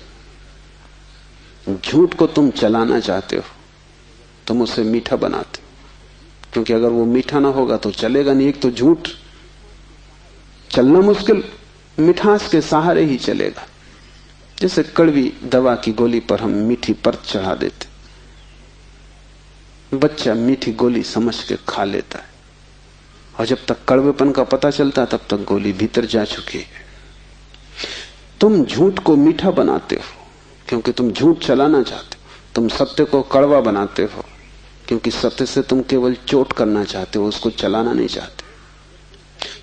झूठ को तुम चलाना चाहते हो, तुम उसे मीठा बनाते हो, क्योंकि अगर वो मीठा ना होगा तो चलेगा नहीं। एक तो झूठ चलना मुश्किल, मिठास के सहारे ही चलेगा। जैसे कड़वी दवा की गोली पर हम मीठी परत चढ़ा देते, बच्चा मीठी गोली समझ के खा लेता है, और जब तक कड़वेपन का पता चलता है तब तक गोली भीतर जा चुकी है। तुम झूठ को मीठा बनाते हो क्योंकि तुम झूठ चलाना चाहते हो। तुम सत्य को कड़वा बनाते हो क्योंकि सत्य से तुम केवल चोट करना चाहते हो, उसको चलाना नहीं चाहते।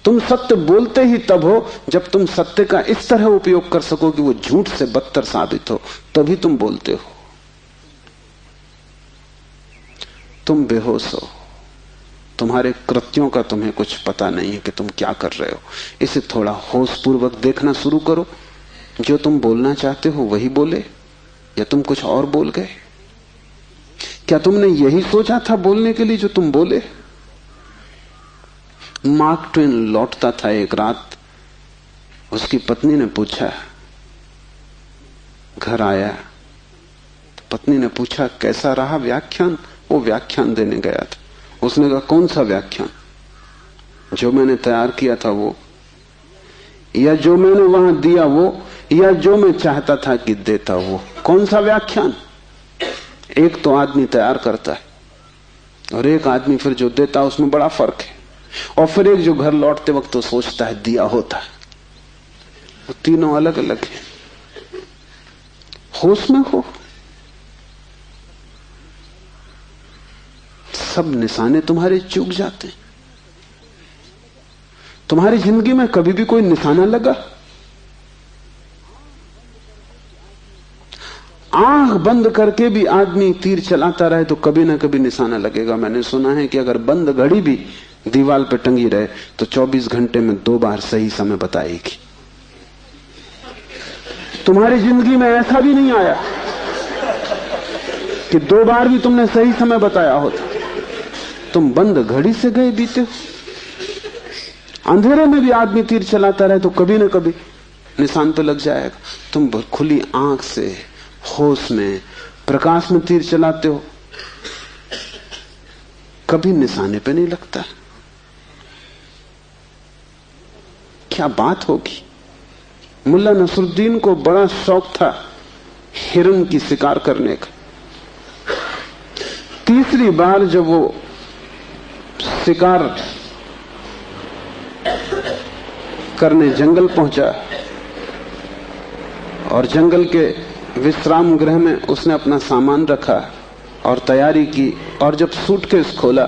तुम सत्य बोलते ही तब हो जब तुम सत्य का इस तरह उपयोग कर सको कि वो झूठ से बदतर साबित हो, तभी तुम बोलते हो। तुम बेहोश हो, तुम्हारे कृत्यों का तुम्हें कुछ पता नहीं है कि तुम क्या कर रहे हो। इसे थोड़ा होश पूर्वक देखना शुरू करो। जो तुम बोलना चाहते हो वही बोले, या तुम कुछ और बोल गए? क्या तुमने यही सोचा था बोलने के लिए जो तुम बोले? मार्क ट्वेन लौटता था एक रात, उसकी पत्नी ने पूछा, घर आया तो पत्नी ने पूछा कैसा रहा व्याख्यान? वो व्याख्यान देने गया था। उसने कहा कौन सा व्याख्यान? जो मैंने तैयार किया था वो। या जो मैंने वहां दिया वो, या जो मैं चाहता था कि देता वो? कौन सा व्याख्यान? एक तो आदमी तैयार करता है और एक आदमी फिर जो देता है, उसमें बड़ा फर्क है। और फिर एक जो घर लौटते वक्त तो सोचता है दिया होता है। वो तीनों अलग अलग हैं। होश में हो, सब निशाने तुम्हारे चूक जाते हैं। तुम्हारी जिंदगी में कभी भी कोई निशाना लगा? आंख बंद करके भी आदमी तीर चलाता रहे तो कभी ना कभी निशाना लगेगा। मैंने सुना है कि अगर बंद घड़ी भी दीवार पर टंगी रहे तो 24 घंटे में 2 बार सही समय बताएगी। तुम्हारी जिंदगी में ऐसा भी नहीं आया कि 2 बार भी तुमने सही समय बताया होता। तुम बंद घड़ी से गए बीते। अंधेरे में भी आदमी तीर चलाता रहे तो कभी ना कभी निशान पे लग जाएगा। तुम खुली आंख से होश में प्रकाश में तीर चलाते हो, कभी निशाने पे नहीं लगता। क्या बात होगी? मुल्ला नसरुद्दीन को बड़ा शौक था हिरन की शिकार करने का। तीसरी बार जब वो शिकार करने जंगल पहुंचा और जंगल के विश्राम गृह में उसने अपना सामान रखा और तैयारी की, और जब सूटकेस खोला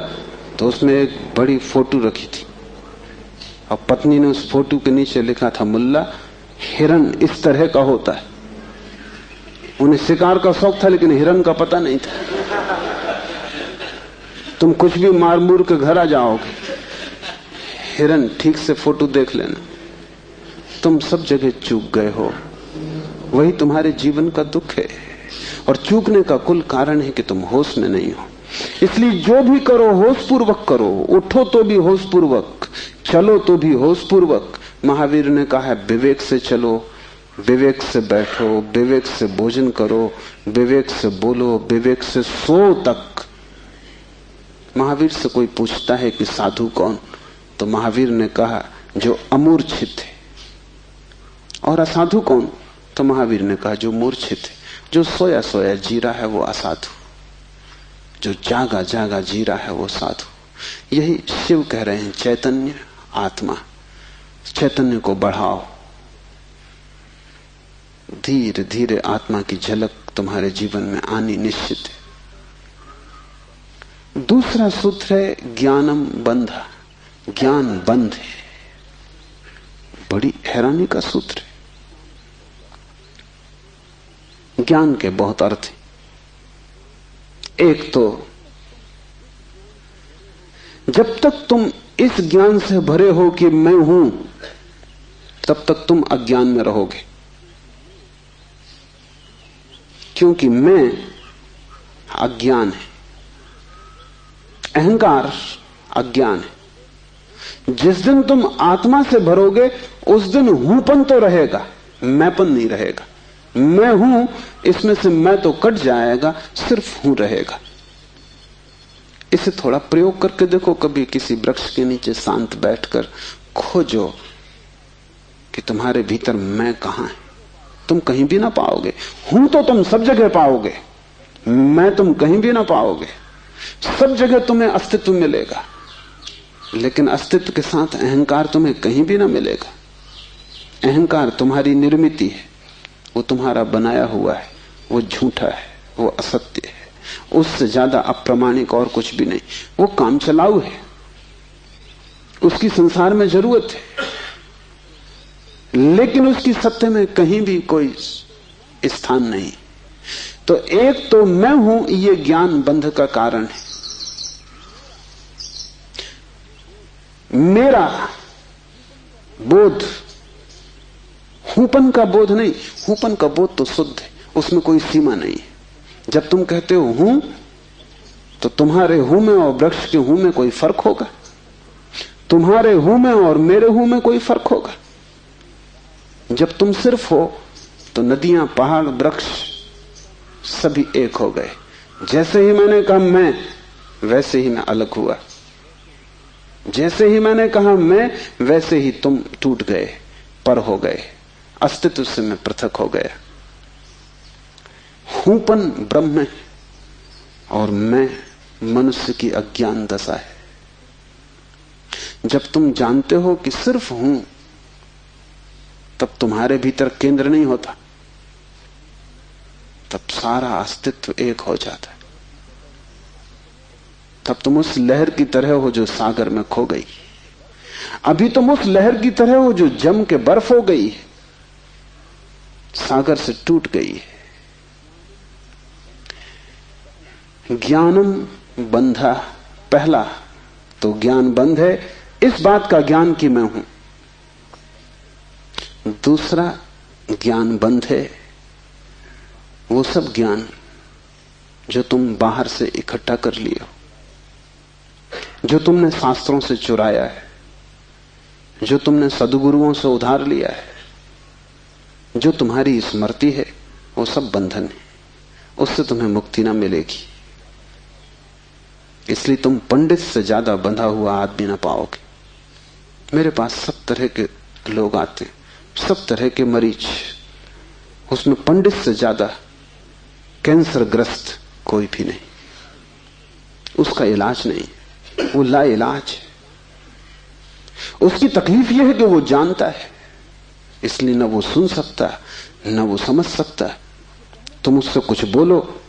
तो उसमें एक बड़ी फोटो रखी थी और पत्नी ने उस फोटो के नीचे लिखा था, मुल्ला हिरन इस तरह का होता है। उन्हें शिकार का शौक था लेकिन हिरन का पता नहीं था। तुम कुछ भी मार मूर के घर आ जाओगे, हिरन ठीक से फोटो देख लेना। तुम सब जगह चूक गए हो, वही तुम्हारे जीवन का दुख है। और चूकने का कुल कारण है कि तुम होश में नहीं हो। इसलिए जो भी करो होश पूर्वक करो। उठो तो भी होश पूर्वक, चलो तो भी होश पूर्वक। महावीर ने कहा है विवेक से चलो, विवेक से बैठो, विवेक से भोजन करो, विवेक से बोलो, विवेक से सो तक। महावीर से कोई पूछता है कि साधु कौन, तो महावीर ने कहा जो अमूर्छित है। और असाधु कौन, तो महावीर ने कहा जो मूर्छित है, जो सोया सोया जी रहा है वो असाधु, जो जागा जागा जी रहा है वो साधु। यही शिव कह रहे हैं, चैतन्य आत्मा। चैतन्य को बढ़ाओ, धीरे धीरे आत्मा की झलक तुम्हारे जीवन में आनी निश्चित है। दूसरा सूत्र है ज्ञानम बंधा। ज्ञान बंध है। बड़ी हैरानी का सूत्र है। ज्ञान के बहुत अर्थ हैं। एक तो जब तक तुम इस ज्ञान से भरे हो कि मैं हूं, तब तक तुम अज्ञान में रहोगे, क्योंकि मैं अज्ञान है, अहंकार अज्ञान है। जिस दिन तुम आत्मा से भरोगे उस दिन हूंपन तो रहेगा, मैंपन नहीं रहेगा। मैं हूं, इसमें से मैं तो कट जाएगा, सिर्फ हूं रहेगा। इसे थोड़ा प्रयोग करके देखो। कभी किसी वृक्ष के नीचे शांत बैठकर खोजो कि तुम्हारे भीतर मैं कहां है। तुम कहीं भी ना पाओगे। हूं तो तुम सब जगह पाओगे, मैं तुम कहीं भी ना पाओगे। सब जगह तुम्हें अस्तित्व मिलेगा, लेकिन अस्तित्व के साथ अहंकार तुम्हें कहीं भी ना मिलेगा। अहंकार तुम्हारी निर्मिति है, वो तुम्हारा बनाया हुआ है, वो झूठा है, वो असत्य है, उससे ज्यादा अप्रामाणिक और कुछ भी नहीं। वो काम चलाऊ है, उसकी संसार में जरूरत है, लेकिन उसकी सत्य में कहीं भी कोई स्थान नहीं। तो एक तो मैं हूं, ये ज्ञान बंध का कारण है। मेरा बोध हूपन का बोध नहीं। हूपन का बोध तो शुद्ध है, उसमें कोई सीमा नहीं है। जब तुम कहते हो हूं, तो तुम्हारे हूं में और वृक्ष के हूं में कोई फर्क होगा? तुम्हारे हूं में और मेरे हूं में कोई फर्क होगा? जब तुम सिर्फ हो तो नदियां, पहाड़, वृक्ष सभी एक हो गए। जैसे ही मैंने कहा मैं, वैसे ही मैं अलग हुआ। जैसे ही मैंने कहा मैं, वैसे ही तुम टूट गए। पर हो गए, अस्तित्व से मैं पृथक हो गया। हूंपन ब्रह्म है और मैं मनुष्य की अज्ञान दशा है। जब तुम जानते हो कि सिर्फ हूं, तब तुम्हारे भीतर केंद्र नहीं होता, तब सारा अस्तित्व एक हो जाता है। तब तुम उस लहर की तरह हो जो सागर में खो गई। अभी तुम उस लहर की तरह हो जो जम के बर्फ हो गई है, सागर से टूट गई है। ज्ञानम बंधा, पहला तो ज्ञान बंध है, इस बात का ज्ञान कि मैं हूं। दूसरा ज्ञान बंध है वो सब ज्ञान जो तुम बाहर से इकट्ठा कर लिए हो, जो तुमने शास्त्रों से चुराया है, जो तुमने सद्गुरुओं से उधार लिया है, जो तुम्हारी स्मृति है, वो सब बंधन है। उससे तुम्हें मुक्ति ना मिलेगी। इसलिए तुम पंडित से ज्यादा बंधा हुआ आदमी ना पाओगे। मेरे पास सब तरह के लोग आते हैं, सब तरह के मरीज, उसमें पंडित से ज्यादा कैंसर ग्रस्त कोई भी नहीं। उसका इलाज नहीं, वो ला इलाज है। उसकी तकलीफ यह है कि वो जानता है, इसलिए न वो सुन सकता न वो समझ सकता। तुम उससे कुछ बोलो,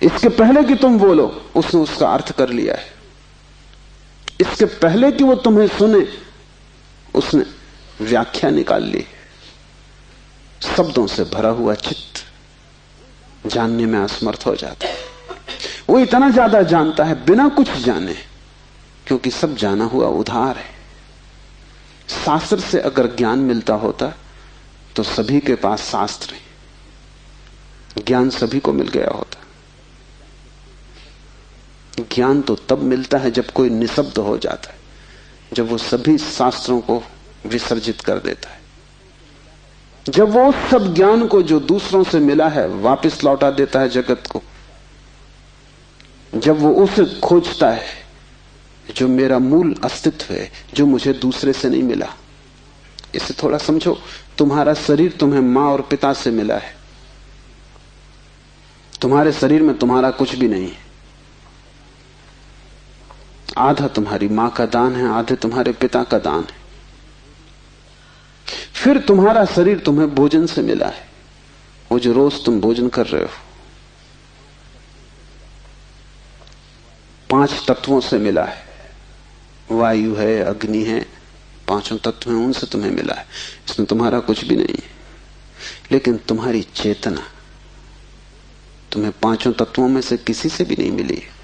इसके पहले कि तुम बोलो उसने उसका अर्थ कर लिया है। इसके पहले कि वो तुम्हें सुने उसने व्याख्या निकाल ली। शब्दों से भरा हुआ चित्त जानने में असमर्थ हो जाता है। वो इतना ज्यादा जानता है बिना कुछ जाने, क्योंकि सब जाना हुआ उधार है। शास्त्र से अगर ज्ञान मिलता होता तो सभी के पास शास्त्र है, ज्ञान सभी को मिल गया होता। ज्ञान तो तब मिलता है जब कोई निशब्द हो जाता है, जब वो सभी शास्त्रों को विसर्जित कर देता है, जब वो उस सब ज्ञान को जो दूसरों से मिला है वापस लौटा देता है जगत को, जब वो उसे खोजता है जो मेरा मूल अस्तित्व है, जो मुझे दूसरे से नहीं मिला। इसे थोड़ा समझो, तुम्हारा शरीर तुम्हें मां और पिता से मिला है। तुम्हारे शरीर में तुम्हारा कुछ भी नहीं है। आधा तुम्हारी मां का दान है, आधे तुम्हारे पिता का दान है। फिर तुम्हारा शरीर तुम्हें भोजन से मिला है, वो जो रोज तुम भोजन कर रहे हो। 5 तत्वों से मिला है, वायु है, अग्नि है, 5 तत्व हैं, उनसे तुम्हें मिला है। इसमें तुम्हारा कुछ भी नहीं है। लेकिन तुम्हारी चेतना तुम्हें 5 तत्वों में से किसी से भी नहीं मिली है।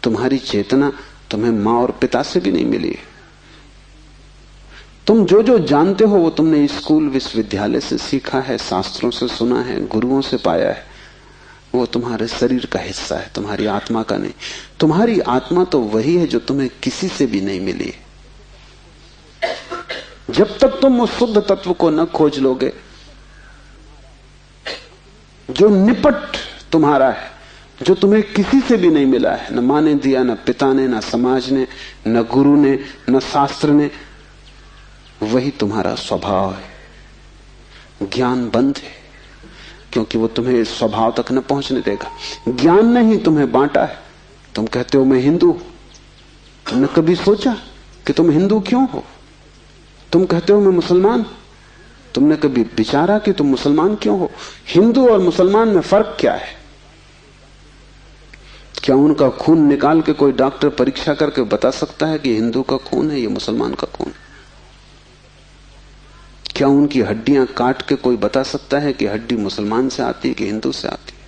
तुम्हारी चेतना तुम्हें मां और पिता से भी नहीं मिली है। तुम जो जो जानते हो वो तुमने स्कूल विश्वविद्यालय से सीखा है, शास्त्रों से सुना है, गुरुओं से पाया है। वो तुम्हारे शरीर का हिस्सा है, तुम्हारी आत्मा का नहीं। तुम्हारी आत्मा तो वही है जो तुम्हें किसी से भी नहीं मिली। जब तक तुम उस शुद्ध तत्व को न खोज लोगे जो निपट तुम्हारा है, जो तुम्हें किसी से भी नहीं मिला है, न मां ने दिया, न पिता ने, न समाज ने, न गुरु ने, न शास्त्र ने, वही तुम्हारा स्वभाव है। ज्ञान बंद है क्योंकि वो तुम्हें इस स्वभाव तक न पहुंचने देगा। ज्ञान ने ही तुम्हें बांटा है। तुम कहते हो मैं हिंदू, तुमने कभी सोचा कि तुम हिंदू क्यों हो? तुम कहते हो मैं मुसलमान, तुमने कभी विचारा कि तुम मुसलमान क्यों हो? हिंदू और मुसलमान में फर्क क्या है? क्या उनका खून निकाल के कोई डॉक्टर परीक्षा करके बता सकता है कि हिंदू का खून है, ये मुसलमान का खून? क्या उनकी हड्डियां काट के कोई बता सकता है कि हड्डी मुसलमान से आती है कि हिंदू से आती है?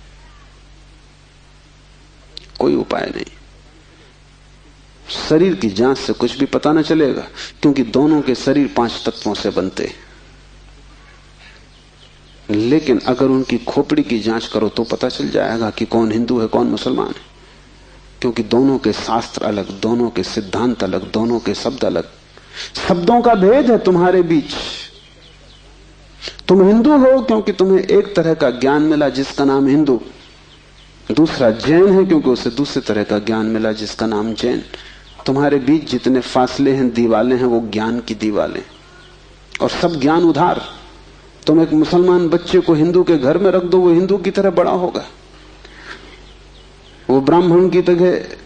कोई उपाय नहीं। शरीर की जांच से कुछ भी पता न चलेगा, क्योंकि दोनों के शरीर 5 तत्वों से बनते हैं। लेकिन अगर उनकी खोपड़ी की जांच करो तो पता चल जाएगा कि कौन हिंदू है कौन मुसलमान है, क्योंकि दोनों के शास्त्र अलग, दोनों के सिद्धांत अलग, दोनों के शब्द अलग। शब्दों का भेद है तुम्हारे बीच। तुम हिंदू हो क्योंकि तुम्हें एक तरह का ज्ञान मिला जिसका नाम हिंदू, दूसरा जैन है क्योंकि उसे दूसरे तरह का ज्ञान मिला जिसका नाम जैन। तुम्हारे बीच जितने फासले हैं, दीवालें हैं, वो ज्ञान की दीवालें। और सब ज्ञान उधार। तुम एक मुसलमान बच्चे को हिंदू के घर में रख दो, वो हिंदू की तरह बड़ा होगा। वो ब्राह्मण की तरह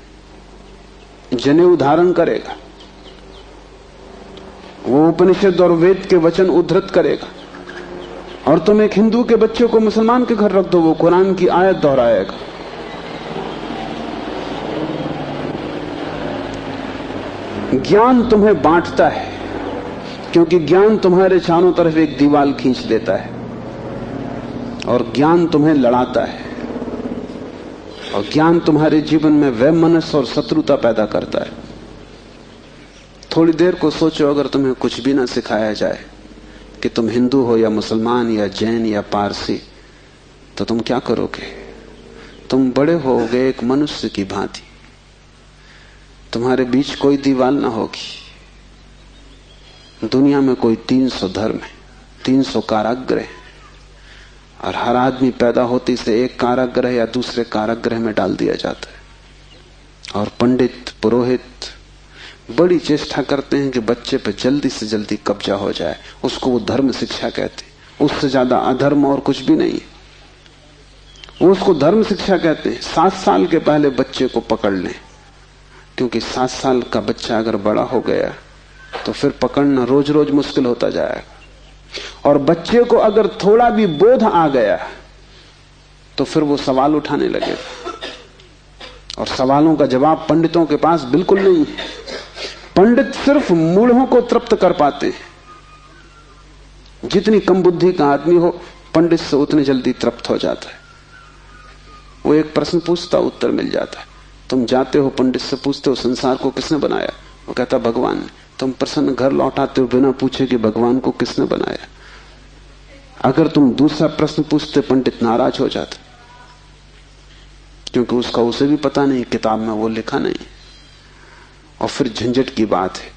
जनेऊ धारण करेगा, वो उपनिषद और वेद के वचन उद्धृत करेगा। और तुम एक हिंदू के बच्चे को मुसलमान के घर रख दो, वो कुरान की आयत दोहराएगा। ज्ञान तुम्हें बांटता है, क्योंकि ज्ञान तुम्हारे चारों तरफ एक दीवार खींच देता है, और ज्ञान तुम्हें लड़ाता है, और ज्ञान तुम्हारे जीवन में वैमनस्य और शत्रुता पैदा करता है। थोड़ी देर को सोचो, अगर तुम्हें कुछ भी ना सिखाया जाए कि तुम हिंदू हो या मुसलमान या जैन या पारसी, तो तुम क्या करोगे? तुम बड़े होगे एक मनुष्य की भांति। तुम्हारे बीच कोई दीवार ना होगी। दुनिया में कोई 300 धर्म है, 300 कारागृह है, और हर आदमी पैदा होते से एक कारागृह या दूसरे कारागृह में डाल दिया जाता है। और पंडित पुरोहित बड़ी चेष्टा करते हैं कि बच्चे पे जल्दी से जल्दी कब्जा हो जाए। उसको वो धर्म शिक्षा कहते हैं। उससे ज्यादा अधर्म और कुछ भी नहीं है। वो उसको धर्म शिक्षा कहते हैं। 7 साल के पहले बच्चे को पकड़ लें, क्योंकि 7 साल का बच्चा अगर बड़ा हो गया तो फिर पकड़ना रोज रोज मुश्किल होता जाएगा। और बच्चे को अगर थोड़ा भी बोध आ गया तो फिर वो सवाल उठाने लगेगा, और सवालों का जवाब पंडितों के पास बिल्कुल नहीं है। पंडित सिर्फ मूढ़ों को तृप्त कर पाते हैं। जितनी कम बुद्धि का आदमी हो, पंडित से उतनी जल्दी तृप्त हो जाता है। वो एक प्रश्न पूछता, उत्तर मिल जाता है। तुम जाते हो पंडित से पूछते हो संसार को किसने बनाया, वो कहता भगवान ने। तुम प्रश्न घर लौटाते हो बिना पूछे कि भगवान को किसने बनाया। अगर तुम दूसरा प्रश्न पूछते, पंडित नाराज हो जाता, क्योंकि उसका उसे भी पता नहीं, किताब में वो लिखा नहीं। और फिर झंझट की बात है,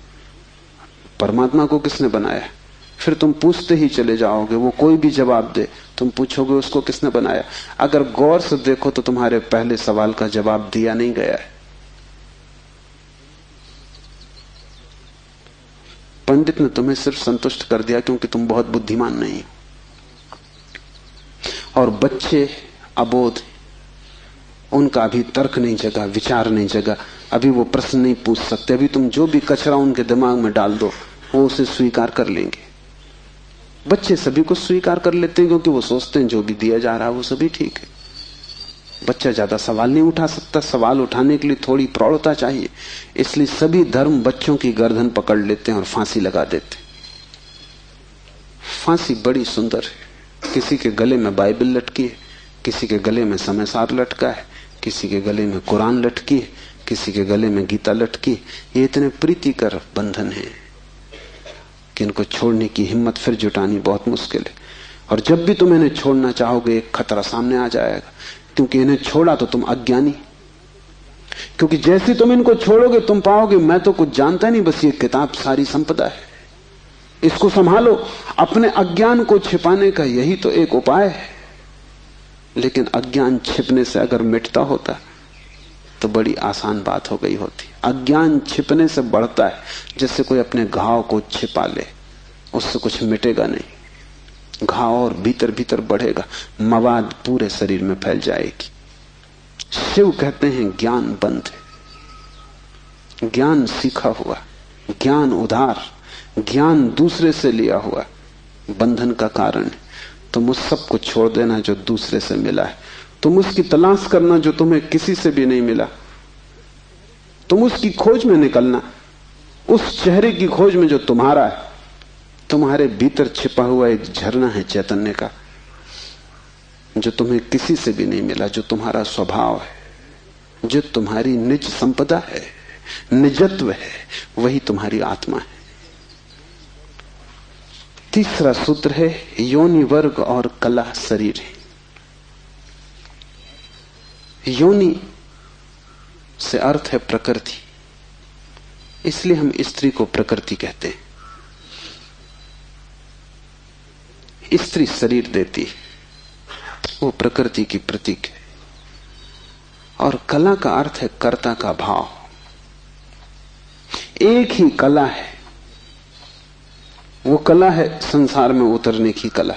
परमात्मा को किसने बनाया। फिर तुम पूछते ही चले जाओगे, वो कोई भी जवाब दे, तुम पूछोगे उसको किसने बनाया। अगर गौर से देखो तो तुम्हारे पहले सवाल का जवाब दिया नहीं गया है। पंडित ने तुम्हें सिर्फ संतुष्ट कर दिया क्योंकि तुम बहुत बुद्धिमान नहीं। और बच्चे अबोध, उनका अभी तर्क नहीं जगा, विचार नहीं जगा, अभी वो प्रश्न नहीं पूछ सकते। अभी तुम जो भी कचरा उनके दिमाग में डाल दो, वो उसे स्वीकार कर लेंगे। बच्चे सभी को स्वीकार कर लेते हैं, क्योंकि वो सोचते हैं जो भी दिया जा रहा है वो सभी ठीक है। बच्चा ज्यादा सवाल नहीं उठा सकता, सवाल उठाने के लिए थोड़ी प्रौढ़ता चाहिए। इसलिए सभी धर्म बच्चों की गर्दन पकड़ लेते हैं और फांसी लगा देते हैं। फांसी बड़ी सुंदर है। किसी के गले में बाइबल लटकी है, किसी के गले में समयसार लटका है, किसी के गले में कुरान लटकी है, किसी के गले में गीता लटकी। ये इतने प्रीतिकर बंधन है कि इनको छोड़ने की हिम्मत फिर जुटानी बहुत मुश्किल है। और जब भी तुम इन्हें छोड़ना चाहोगे, एक खतरा सामने आ जाएगा, क्योंकि इन्हें छोड़ा तो तुम अज्ञानी। क्योंकि जैसे तुम इनको छोड़ोगे, तुम पाओगे मैं तो कुछ जानता नहीं, बस ये किताब सारी संपदा है, इसको संभालो। अपने अज्ञान को छिपाने का यही तो एक उपाय है। लेकिन अज्ञान छिपने से अगर मिटता होता तो बड़ी आसान बात हो गई होती। अज्ञान छिपने से बढ़ता है, जैसे कोई अपने घाव को छिपा ले, उससे कुछ मिटेगा नहीं। घाव और भीतर भीतर बढ़ेगा, मवाद पूरे शरीर में फैल जाएगी। शिव कहते हैं ज्ञान बंद है। ज्ञान सीखा हुआ, ज्ञान उधार, ज्ञान दूसरे से लिया हुआ बंधन का कारण है। तुम उस सब को छोड़ देना जो दूसरे से मिला है। तुम उसकी तलाश करना जो तुम्हें किसी से भी नहीं मिला। तुम उसकी खोज में निकलना, उस चेहरे की खोज में जो तुम्हारा है। तुम्हारे भीतर छिपा हुआ एक झरना है चैतन्य का, जो तुम्हें किसी से भी नहीं मिला, जो तुम्हारा स्वभाव है, जो तुम्हारी निज संपदा है, निजत्व है, वही तुम्हारी आत्मा है। तीसरा सूत्र है योनि वर्ग और कला शरीर है। योनि से अर्थ है प्रकृति, इसलिए हम स्त्री को प्रकृति कहते हैं। स्त्री शरीर देती है, वो प्रकृति की प्रतीक है। और कला का अर्थ है कर्ता का भाव। एक ही कला है वो कला है संसार में उतरने की कला,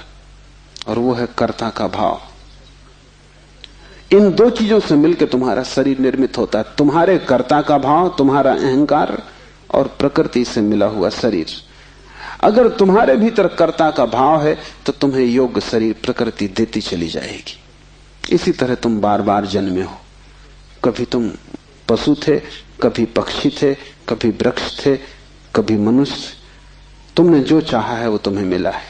और वो है कर्ता का भाव। इन दो चीजों से मिलकर तुम्हारा शरीर निर्मित होता है। तुम्हारे कर्ता का भाव, तुम्हारा अहंकार, और प्रकृति से मिला हुआ शरीर। अगर तुम्हारे भीतर कर्ता का भाव है तो तुम्हें योग्य शरीर प्रकृति देती चली जाएगी। इसी तरह तुम बार बार जन्मे हो। कभी तुम पशु थे, कभी पक्षी थे, कभी वृक्ष थे, कभी मनुष्य। तुमने जो चाहा है वो तुम्हें मिला है।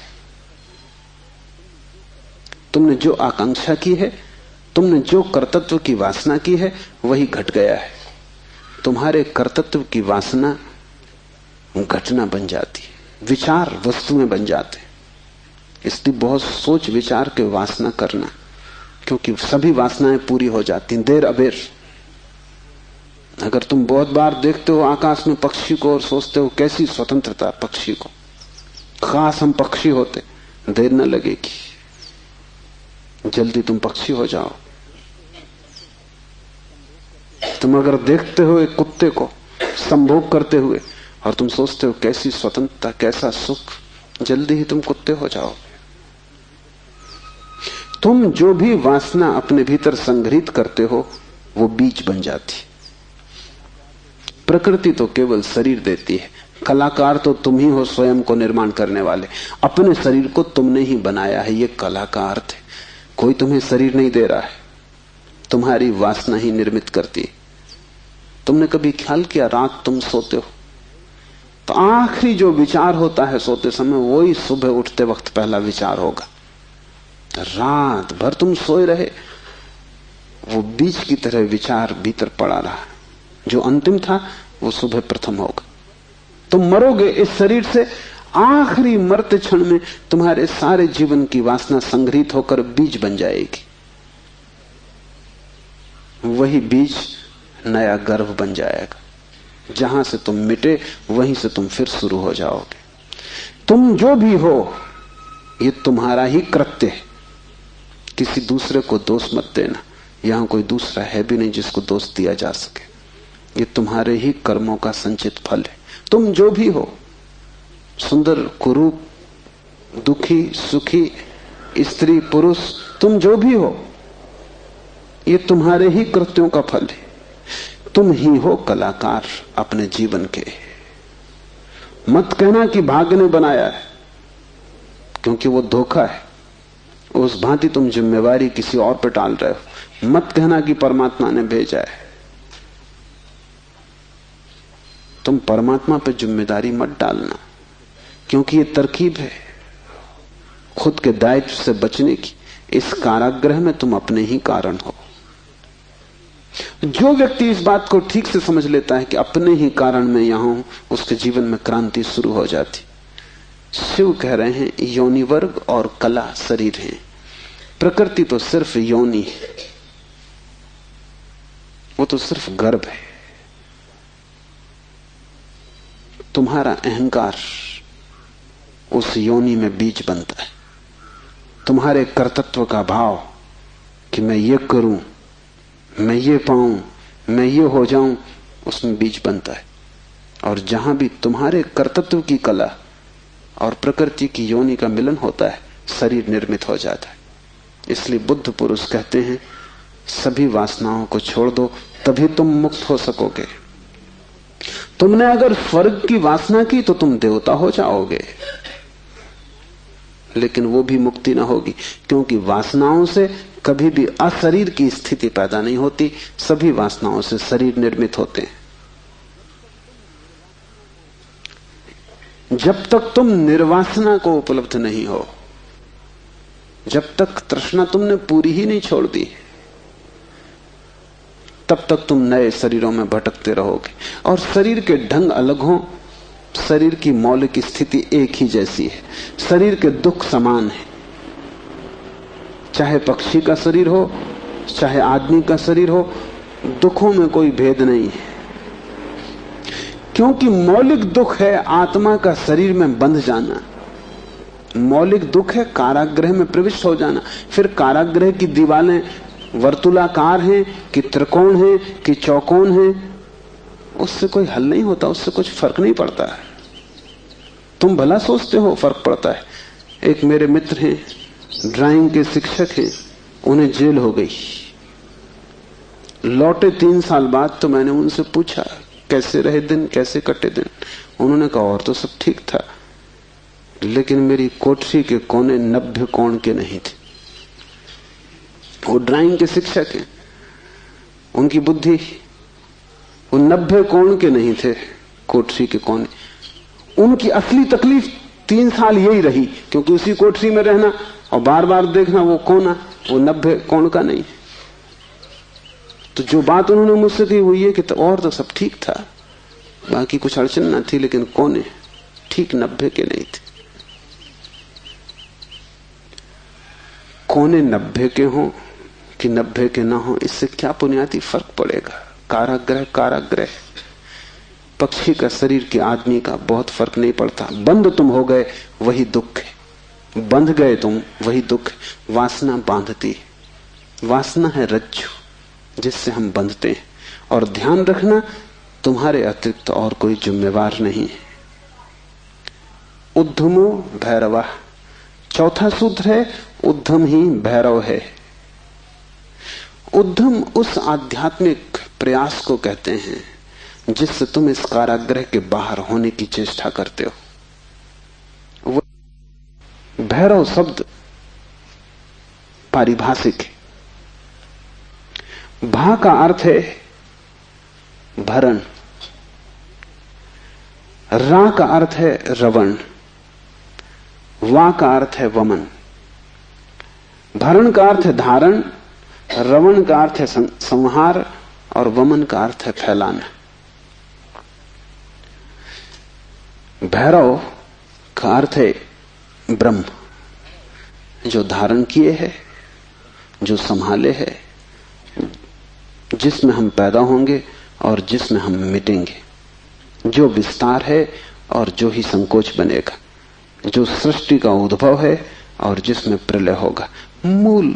तुमने जो आकांक्षा की है, तुमने जो कर्तृत्व की वासना की है, वही घट गया है। तुम्हारे कर्तृत्व की वासना घटना बन जाती है, विचार वस्तुएं बन जाते हैं। इसलिए बहुत सोच विचार के वासना करना, क्योंकि सभी वासनाएं पूरी हो जाती हैं देर अबेर। अगर तुम बहुत बार देखते हो आकाश में पक्षी को और सोचते हो कैसी स्वतंत्रता पक्षी को, खास हम पक्षी होते, देर न लगेगी, जल्दी तुम पक्षी हो जाओ। तुम अगर देखते हो एक कुत्ते को संभोग करते हुए और तुम सोचते हो कैसी स्वतंत्रता, कैसा सुख, जल्दी ही तुम कुत्ते हो जाओ। तुम जो भी वासना अपने भीतर संग्रहित करते हो वो बीज बन जाती। प्रकृति तो केवल शरीर देती है, कलाकार तो तुम ही हो, स्वयं को निर्माण करने वाले। अपने शरीर को तुमने ही बनाया है, ये कला का अर्थ है। कोई तुम्हें शरीर नहीं दे रहा है, तुम्हारी वासना ही निर्मित करती है। तुमने कभी ख्याल किया, रात तुम सोते हो तो आखिरी जो विचार होता है सोते समय, वही सुबह उठते वक्त पहला विचार होगा। रात भर तुम सोए रहे, वो बीज की तरह विचार भीतर पड़ा रहा, जो अंतिम था वो सुबह प्रथम होगा। तुम मरोगे इस शरीर से, आखिरी मरते क्षण में तुम्हारे सारे जीवन की वासना संग्रहित होकर बीज बन जाएगी। वही बीज नया गर्भ बन जाएगा। जहां से तुम मिटे वहीं से तुम फिर शुरू हो जाओगे। तुम जो भी हो ये तुम्हारा ही कृत्य है, किसी दूसरे को दोष मत देना। यहां कोई दूसरा है भी नहीं जिसको दोष दिया जा सके। ये तुम्हारे ही कर्मों का संचित फल है। तुम जो भी हो, सुंदर कुरूप, दुखी सुखी, स्त्री पुरुष, तुम जो भी हो, ये तुम्हारे ही कृत्यों का फल है। तुम ही हो कलाकार अपने जीवन के। मत कहना कि भाग्य ने बनाया है, क्योंकि वो धोखा है। उस भांति तुम जिम्मेवारी किसी और पर टाल रहे हो। मत कहना कि परमात्मा ने भेजा है। तुम परमात्मा पर जिम्मेदारी मत डालना, क्योंकि ये तरकीब है खुद के दायित्व से बचने की। इस कारागृह में तुम अपने ही कारण हो। जो व्यक्ति इस बात को ठीक से समझ लेता है कि अपने ही कारण में यहां हूं, उसके जीवन में क्रांति शुरू हो जाती। शिव कह रहे हैं योनि वर्ग और कला शरीर है। प्रकृति तो सिर्फ योनि है, वो तो सिर्फ गर्भ है। तुम्हारा अहंकार उस योनि में बीज बनता है। तुम्हारे कर्तृत्व का भाव कि मैं ये करूं, मैं ये पाऊं, मैं ये हो जाऊं, उसमें बीज बनता है। और जहां भी तुम्हारे कर्तृत्व की कला और प्रकृति की योनि का मिलन होता है, शरीर निर्मित हो जाता है। इसलिए बुद्ध पुरुष कहते हैं सभी वासनाओं को छोड़ दो, तभी तुम मुक्त हो सकोगे। तुमने अगर स्वर्ग की वासना की तो तुम देवता हो जाओगे, लेकिन वो भी मुक्ति ना होगी, क्योंकि वासनाओं से कभी भी अशरीर की स्थिति पैदा नहीं होती। सभी वासनाओं से शरीर निर्मित होते हैं। जब तक तुम निर्वासना को उपलब्ध नहीं हो, जब तक तृष्णा तुमने पूरी ही नहीं छोड़ दी, तब तक तुम नए शरीरों में भटकते रहोगे। और शरीर के ढंग अलग हों, शरीर की मौलिक स्थिति एक ही जैसी है। शरीर के दुख समान है, चाहे पक्षी का शरीर हो चाहे आदमी का शरीर हो, दुखों में कोई भेद नहीं है। क्योंकि मौलिक दुख है आत्मा का शरीर में बंध जाना। मौलिक दुख है कारागृह में प्रविष्ट हो जाना। फिर कारागृह की दीवारें वर्तुलाकार हैं कि त्रिकोण हैं कि चौकोन हैं, उससे कोई हल नहीं होता, उससे कुछ फर्क नहीं पड़ता है। तुम भला सोचते हो फर्क पड़ता है। एक मेरे मित्र हैं, ड्राइंग के शिक्षक हैं, उन्हें जेल हो गई। लौटे 3 साल बाद तो मैंने उनसे पूछा कैसे रहे दिन, कैसे कटे दिन। उन्होंने कहा और तो सब ठीक था, लेकिन मेरी कोठरी के कोने 90 कोण के नहीं थे। वो ड्राइंग के शिक्षक हैं, उनकी बुद्धि वो 90 कोण के नहीं थे कोठरी के कोने। उनकी असली तकलीफ 3 साल यही रही, क्योंकि उसी कोठरी में रहना और बार बार देखना वो कोना वो 90 कोण का नहीं। तो जो बात उन्होंने मुझसे कही वो ये कि तो और तो सब ठीक था, बाकी कुछ अड़चन ना थी, लेकिन कोने ठीक 90 के नहीं थे। कोने 90 के हों कि 90 के ना हो, इससे क्या बुनियादी फर्क पड़ेगा। कारागृह कारागृह, पक्षी का शरीर के आदमी का बहुत फर्क नहीं पड़ता। बंद तुम हो गए वही दुख है, बंध गए तुम वही दुख है। वासना बांधती है, वासना है रज्जु जिससे हम बंधते हैं। और ध्यान रखना तुम्हारे अतिरिक्त और कोई जिम्मेवार नहीं है। उद्धमो भैरवा, चौथा सूत्र है उद्धम ही भैरव है। उद्धम उस आध्यात्मिक प्रयास को कहते हैं जिससे तुम इस कारागृह के बाहर होने की चेष्टा करते हो। वो भैरव शब्द पारिभाषिक है। भा का अर्थ है भरण, रा का अर्थ है रवण, वा का अर्थ है वमन। भरण का अर्थ है धारण, रवण का अर्थ है संहार और वमन का अर्थ है फैलाना। भैरव का अर्थ है ब्रह्म, जो धारण किए है, जो संभाले है, जिसमें हम पैदा होंगे और जिसमें हम मिटेंगे, जो विस्तार है और जो ही संकोच बनेगा, जो सृष्टि का उद्भव है और जिसमें प्रलय होगा। मूल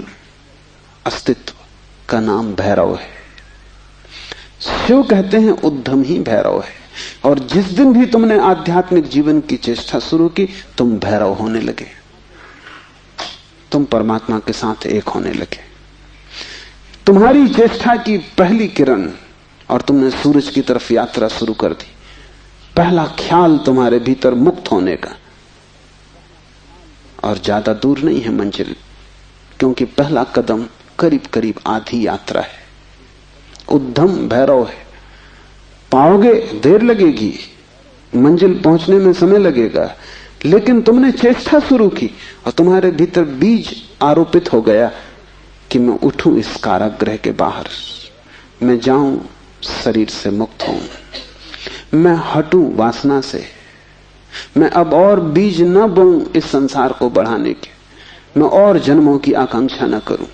अस्तित्व का नाम भैरव है। शिव कहते हैं उद्धम ही भैरव है। और जिस दिन भी तुमने आध्यात्मिक जीवन की चेष्टा शुरू की, तुम भैरव होने लगे, तुम परमात्मा के साथ एक होने लगे। तुम्हारी चेष्टा की पहली किरण और तुमने सूरज की तरफ यात्रा शुरू कर दी। पहला ख्याल तुम्हारे भीतर मुक्त होने का, और ज्यादा दूर नहीं है मंजिल, क्योंकि पहला कदम करीब करीब आधी यात्रा है। उद्धम भैरव है। पाओगे देर लगेगी, मंजिल पहुंचने में समय लगेगा, लेकिन तुमने चेष्टा शुरू की और तुम्हारे भीतर बीज आरोपित हो गया कि मैं उठूं इस कारागृह के बाहर, मैं जाऊं शरीर से मुक्त हूं, मैं हटूं वासना से, मैं अब और बीज न बोऊं इस संसार को बढ़ाने के, मैं और जन्मों की आकांक्षा न करूं।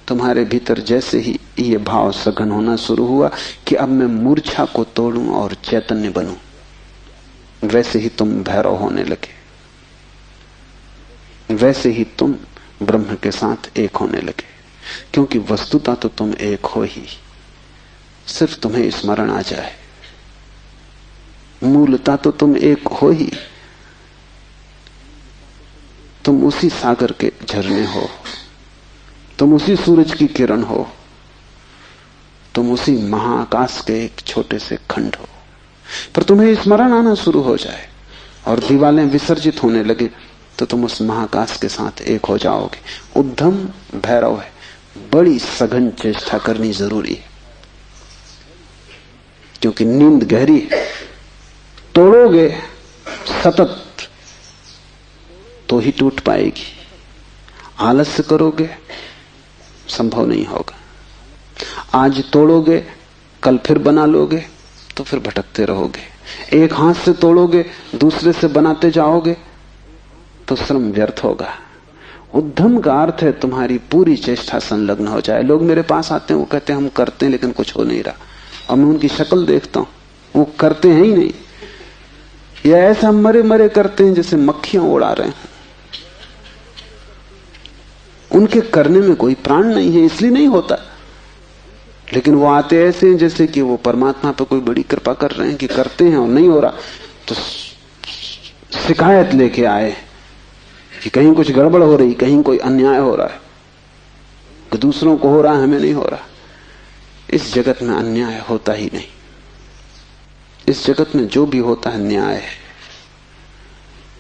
तुम्हारे भीतर जैसे ही ये भाव सघन होना शुरू हुआ कि अब मैं मूर्छा को तोड़ूं और चैतन्य बनूं, वैसे ही तुम भैरव होने लगे, वैसे ही तुम ब्रह्म के साथ एक होने लगे। क्योंकि वस्तुतः तो तुम एक हो ही, सिर्फ तुम्हें स्मरण आ जाए। मूलतः तो तुम एक हो ही, तुम उसी सागर के झरने हो, तुम उसी सूरज की किरण हो, तुम उसी महाआकाश के एक छोटे से खंड हो। पर तुम्हें स्मरण आना शुरू हो जाए और दीवारें विसर्जित होने लगे तो तुम उस महाआकाश के साथ एक हो जाओगे। उद्धम भैरव है। बड़ी सघन चेष्टा करनी जरूरी है, क्योंकि नींद गहरी है। तोड़ोगे सतत तो ही टूट पाएगी, आलस्य करोगे संभव नहीं होगा। आज तोड़ोगे कल फिर बना लोगे तो फिर भटकते रहोगे। एक हाथ से तोड़ोगे दूसरे से बनाते जाओगे तो श्रम व्यर्थ होगा। उद्यम का अर्थ है तुम्हारी पूरी चेष्टा संलग्न हो जाए। लोग मेरे पास आते हैं, वो कहते हैं हम करते हैं लेकिन कुछ हो नहीं रहा, और मैं उनकी शक्ल देखता हूं, वो करते हैं ही नहीं, या ऐसा मरे मरे करते हैं जैसे मक्खियां उड़ा रहे हैं। उनके करने में कोई प्राण नहीं है, इसलिए नहीं होता। लेकिन वो आते ऐसे हैं जैसे कि वो परमात्मा पर कोई बड़ी कृपा कर रहे हैं कि करते हैं और नहीं हो रहा। तो शिकायत लेके आए कि कहीं कुछ गड़बड़ हो रही, कहीं कोई अन्याय हो रहा है, कि दूसरों को हो रहा है, हमें नहीं हो रहा। इस जगत में अन्याय होता ही नहीं। इस जगत में जो भी होता है न्याय है,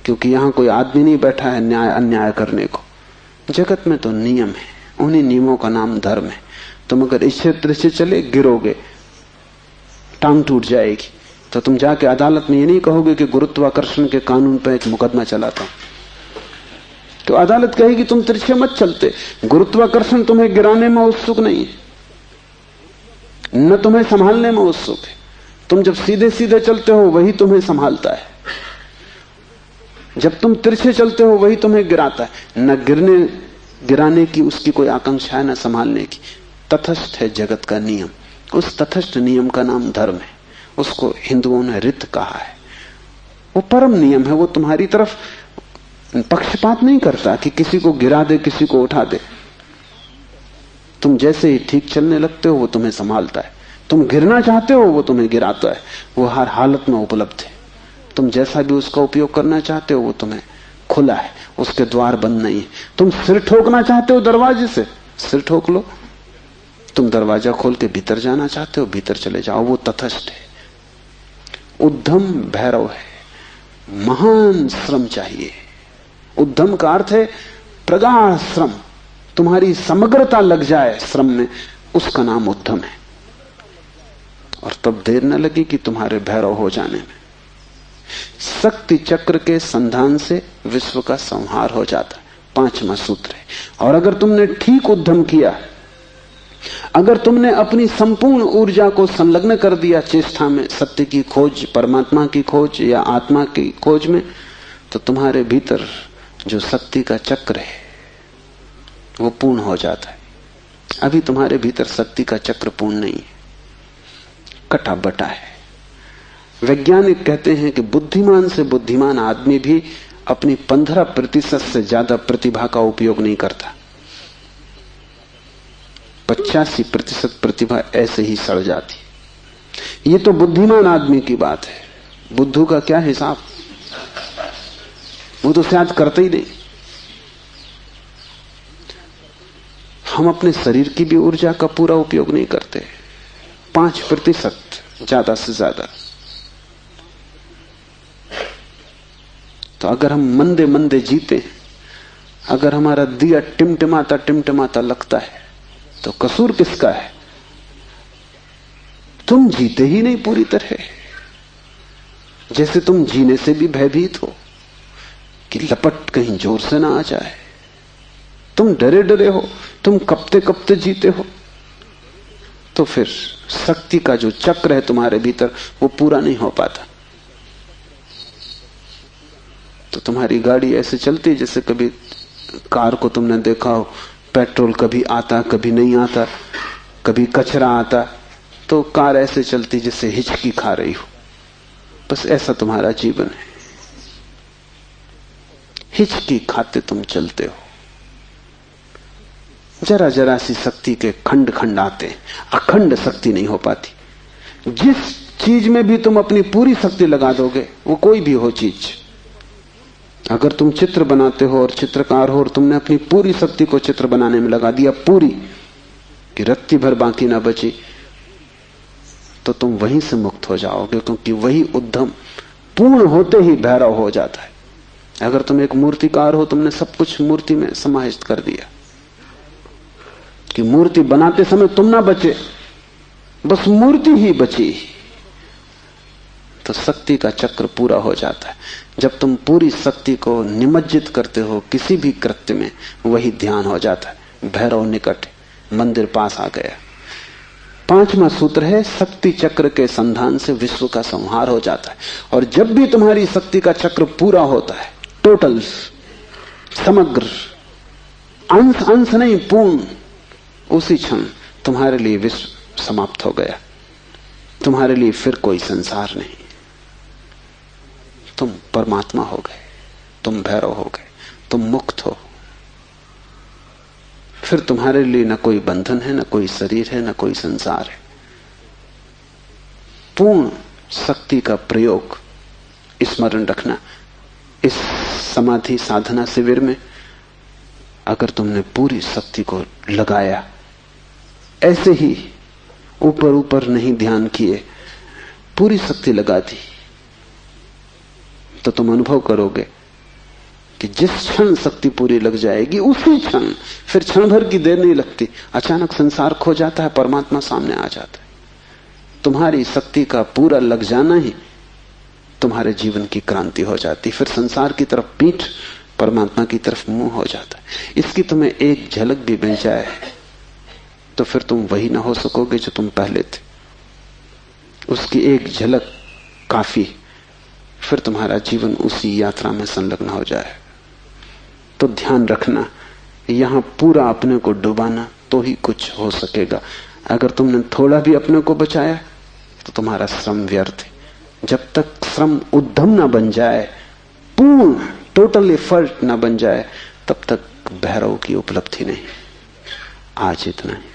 क्योंकि यहां कोई आदमी नहीं बैठा है न्याय अन्याय करने को। जगत में तो नियम है, उन्हीं नियमों का नाम धर्म है। तुम अगर इस क्षेत्र से चले गिरोगे, टांग टूट जाएगी, तो तुम जाके अदालत में ये नहीं कहोगे कि गुरुत्वाकर्षण के कानून पर एक मुकदमा चलाता हूं। तो अदालत कहेगी तुम तिरछे मत चलते, गुरुत्वाकर्षण तुम्हें गिराने में उत्सुक नहीं है, न तुम्हें संभालने में उत्सुक है। तुम जब सीधे सीधे चलते हो वही तुम्हें संभालता है, जब तुम तिरछे चलते हो वही तुम्हें गिराता है। न गिराने की उसकी कोई आकांक्षा है, न संभालने की। तटस्थ है जगत का नियम। उस तटस्थ नियम का नाम धर्म है। उसको हिंदुओं ने रित कहा है। वो परम नियम है। वो तुम्हारी तरफ पक्षपात नहीं करता कि किसी को गिरा दे, किसी को उठा दे। तुम जैसे ही ठीक चलने लगते हो वो तुम्हें संभालता है। तुम गिरना चाहते हो वो तुम्हें गिराता है। वो हर हालत में उपलब्ध है। तुम जैसा भी उसका उपयोग करना चाहते हो वो तुम्हें खुला है, उसके द्वार बंद नहीं है। तुम सिर ठोकना चाहते हो दरवाजे से, सिर ठोक लो। तुम दरवाजा खोल के भीतर जाना चाहते हो, भीतर चले जाओ। वो तटस्थ है। उद्यम भैरव है। महान श्रम चाहिए। उद्यम का अर्थ है प्रगाढ़ श्रम। तुम्हारी समग्रता लग जाए श्रम में, उसका नाम उद्यम है। और तब देर न लगी कि तुम्हारे भैरव हो जाने में। शक्ति चक्र के संधान से विश्व का संहार हो जाता है, 5वां सूत्र है। और अगर तुमने ठीक उद्यम किया, अगर तुमने अपनी संपूर्ण ऊर्जा को संलग्न कर दिया चेष्टा में, सत्य की खोज, परमात्मा की खोज या आत्मा की खोज में, तो तुम्हारे भीतर जो शक्ति का चक्र है वो पूर्ण हो जाता है। अभी तुम्हारे भीतर शक्ति का चक्र पूर्ण नहीं है, कटा बटा है। वैज्ञानिक कहते हैं कि बुद्धिमान से बुद्धिमान आदमी भी अपनी 15% से ज्यादा प्रतिभा का उपयोग नहीं करता। 85% प्रतिभा ऐसे ही सड़ जाती। ये तो बुद्धिमान आदमी की बात है। बुद्धू का क्या हिसाब, वो तो शायद करते ही नहीं। हम अपने शरीर की भी ऊर्जा का पूरा उपयोग नहीं करते, 5% ज्यादा से ज्यादा। तो अगर हम मंदे मंदे जीते, अगर हमारा दिया टिमटिमाता टिमटिमाता लगता है, तो कसूर किसका है? तुम जीते ही नहीं पूरी तरह। जैसे तुम जीने से भी भयभीत हो कि लपट कहीं जोर से ना आ जाए। तुम डरे डरे हो, तुम कपते कपते जीते हो। तो फिर शक्ति का जो चक्र है तुम्हारे भीतर वो पूरा नहीं हो पाता। तो तुम्हारी गाड़ी ऐसे चलती जैसे कभी कार को तुमने देखा हो, पेट्रोल कभी आता कभी नहीं आता, कभी कचरा आता, तो कार ऐसे चलती जैसे हिचकी खा रही हो। बस ऐसा तुम्हारा जीवन है, हिचकी खाते तुम चलते हो। जरा जरा सी शक्ति के खंड खंड आते हैं, अखंड शक्ति नहीं हो पाती। जिस चीज में भी तुम अपनी पूरी शक्ति लगा दोगे, वो कोई भी हो चीज, अगर तुम चित्र बनाते हो और चित्रकार हो और तुमने अपनी पूरी शक्ति को चित्र बनाने में लगा दिया, पूरी कि रत्ती भर बाकी ना बची, तो तुम वहीं से मुक्त हो जाओगे, क्योंकि वही उद्यम पूर्ण होते ही भैरव हो जाता है। अगर तुम एक मूर्तिकार हो, तुमने सब कुछ मूर्ति में समाहित कर दिया कि मूर्ति बनाते समय तुम ना बचे, बस मूर्ति ही बची, तो शक्ति का चक्र पूरा हो जाता है। जब तुम पूरी शक्ति को निमज्जित करते हो किसी भी कृत्य में, वही ध्यान हो जाता है। भैरव निकट, मंदिर पास आ गया। 5वां सूत्र है, शक्ति चक्र के संधान से विश्व का संहार हो जाता है। और जब भी तुम्हारी शक्ति का चक्र पूरा होता है, टोटल, समग्र, अंश अंश नहीं, पूर्ण, उसी क्षण तुम्हारे लिए विश्व समाप्त हो गया। तुम्हारे लिए फिर कोई संसार नहीं। तुम परमात्मा हो गए, तुम भैरव हो गए, तुम मुक्त हो। फिर तुम्हारे लिए न कोई बंधन है, न कोई शरीर है, न कोई संसार है। पूर्ण शक्ति का प्रयोग स्मरण रखना, इस समाधि साधना शिविर में अगर तुमने पूरी शक्ति को लगाया, ऐसे ही ऊपर ऊपर नहीं ध्यान किए, पूरी शक्ति लगा दी, तो तुम अनुभव करोगे कि जिस क्षण शक्ति पूरी लग जाएगी उसी क्षण, फिर क्षण भर की देर नहीं लगती, अचानक संसार खो जाता है, परमात्मा सामने आ जाता है। तुम्हारी शक्ति का पूरा लग जाना ही तुम्हारे जीवन की क्रांति हो जाती, फिर संसार की तरफ पीठ, परमात्मा की तरफ मुंह हो जाता है। इसकी तुम्हें एक झलक भी मिल जाए तो फिर तुम वही ना हो सकोगे जो तुम पहले थे। उसकी एक झलक काफी, फिर तुम्हारा जीवन उसी यात्रा में संलग्न हो जाए। तो ध्यान रखना, यहां पूरा अपने को डुबाना तो ही कुछ हो सकेगा। अगर तुमने थोड़ा भी अपने को बचाया तो तुम्हारा श्रम व्यर्थ है। जब तक श्रम उद्यम ना बन जाए, पूर्ण टोटल एफर्ट ना बन जाए, तब तक भैरव की उपलब्धि नहीं। आज इतना ही।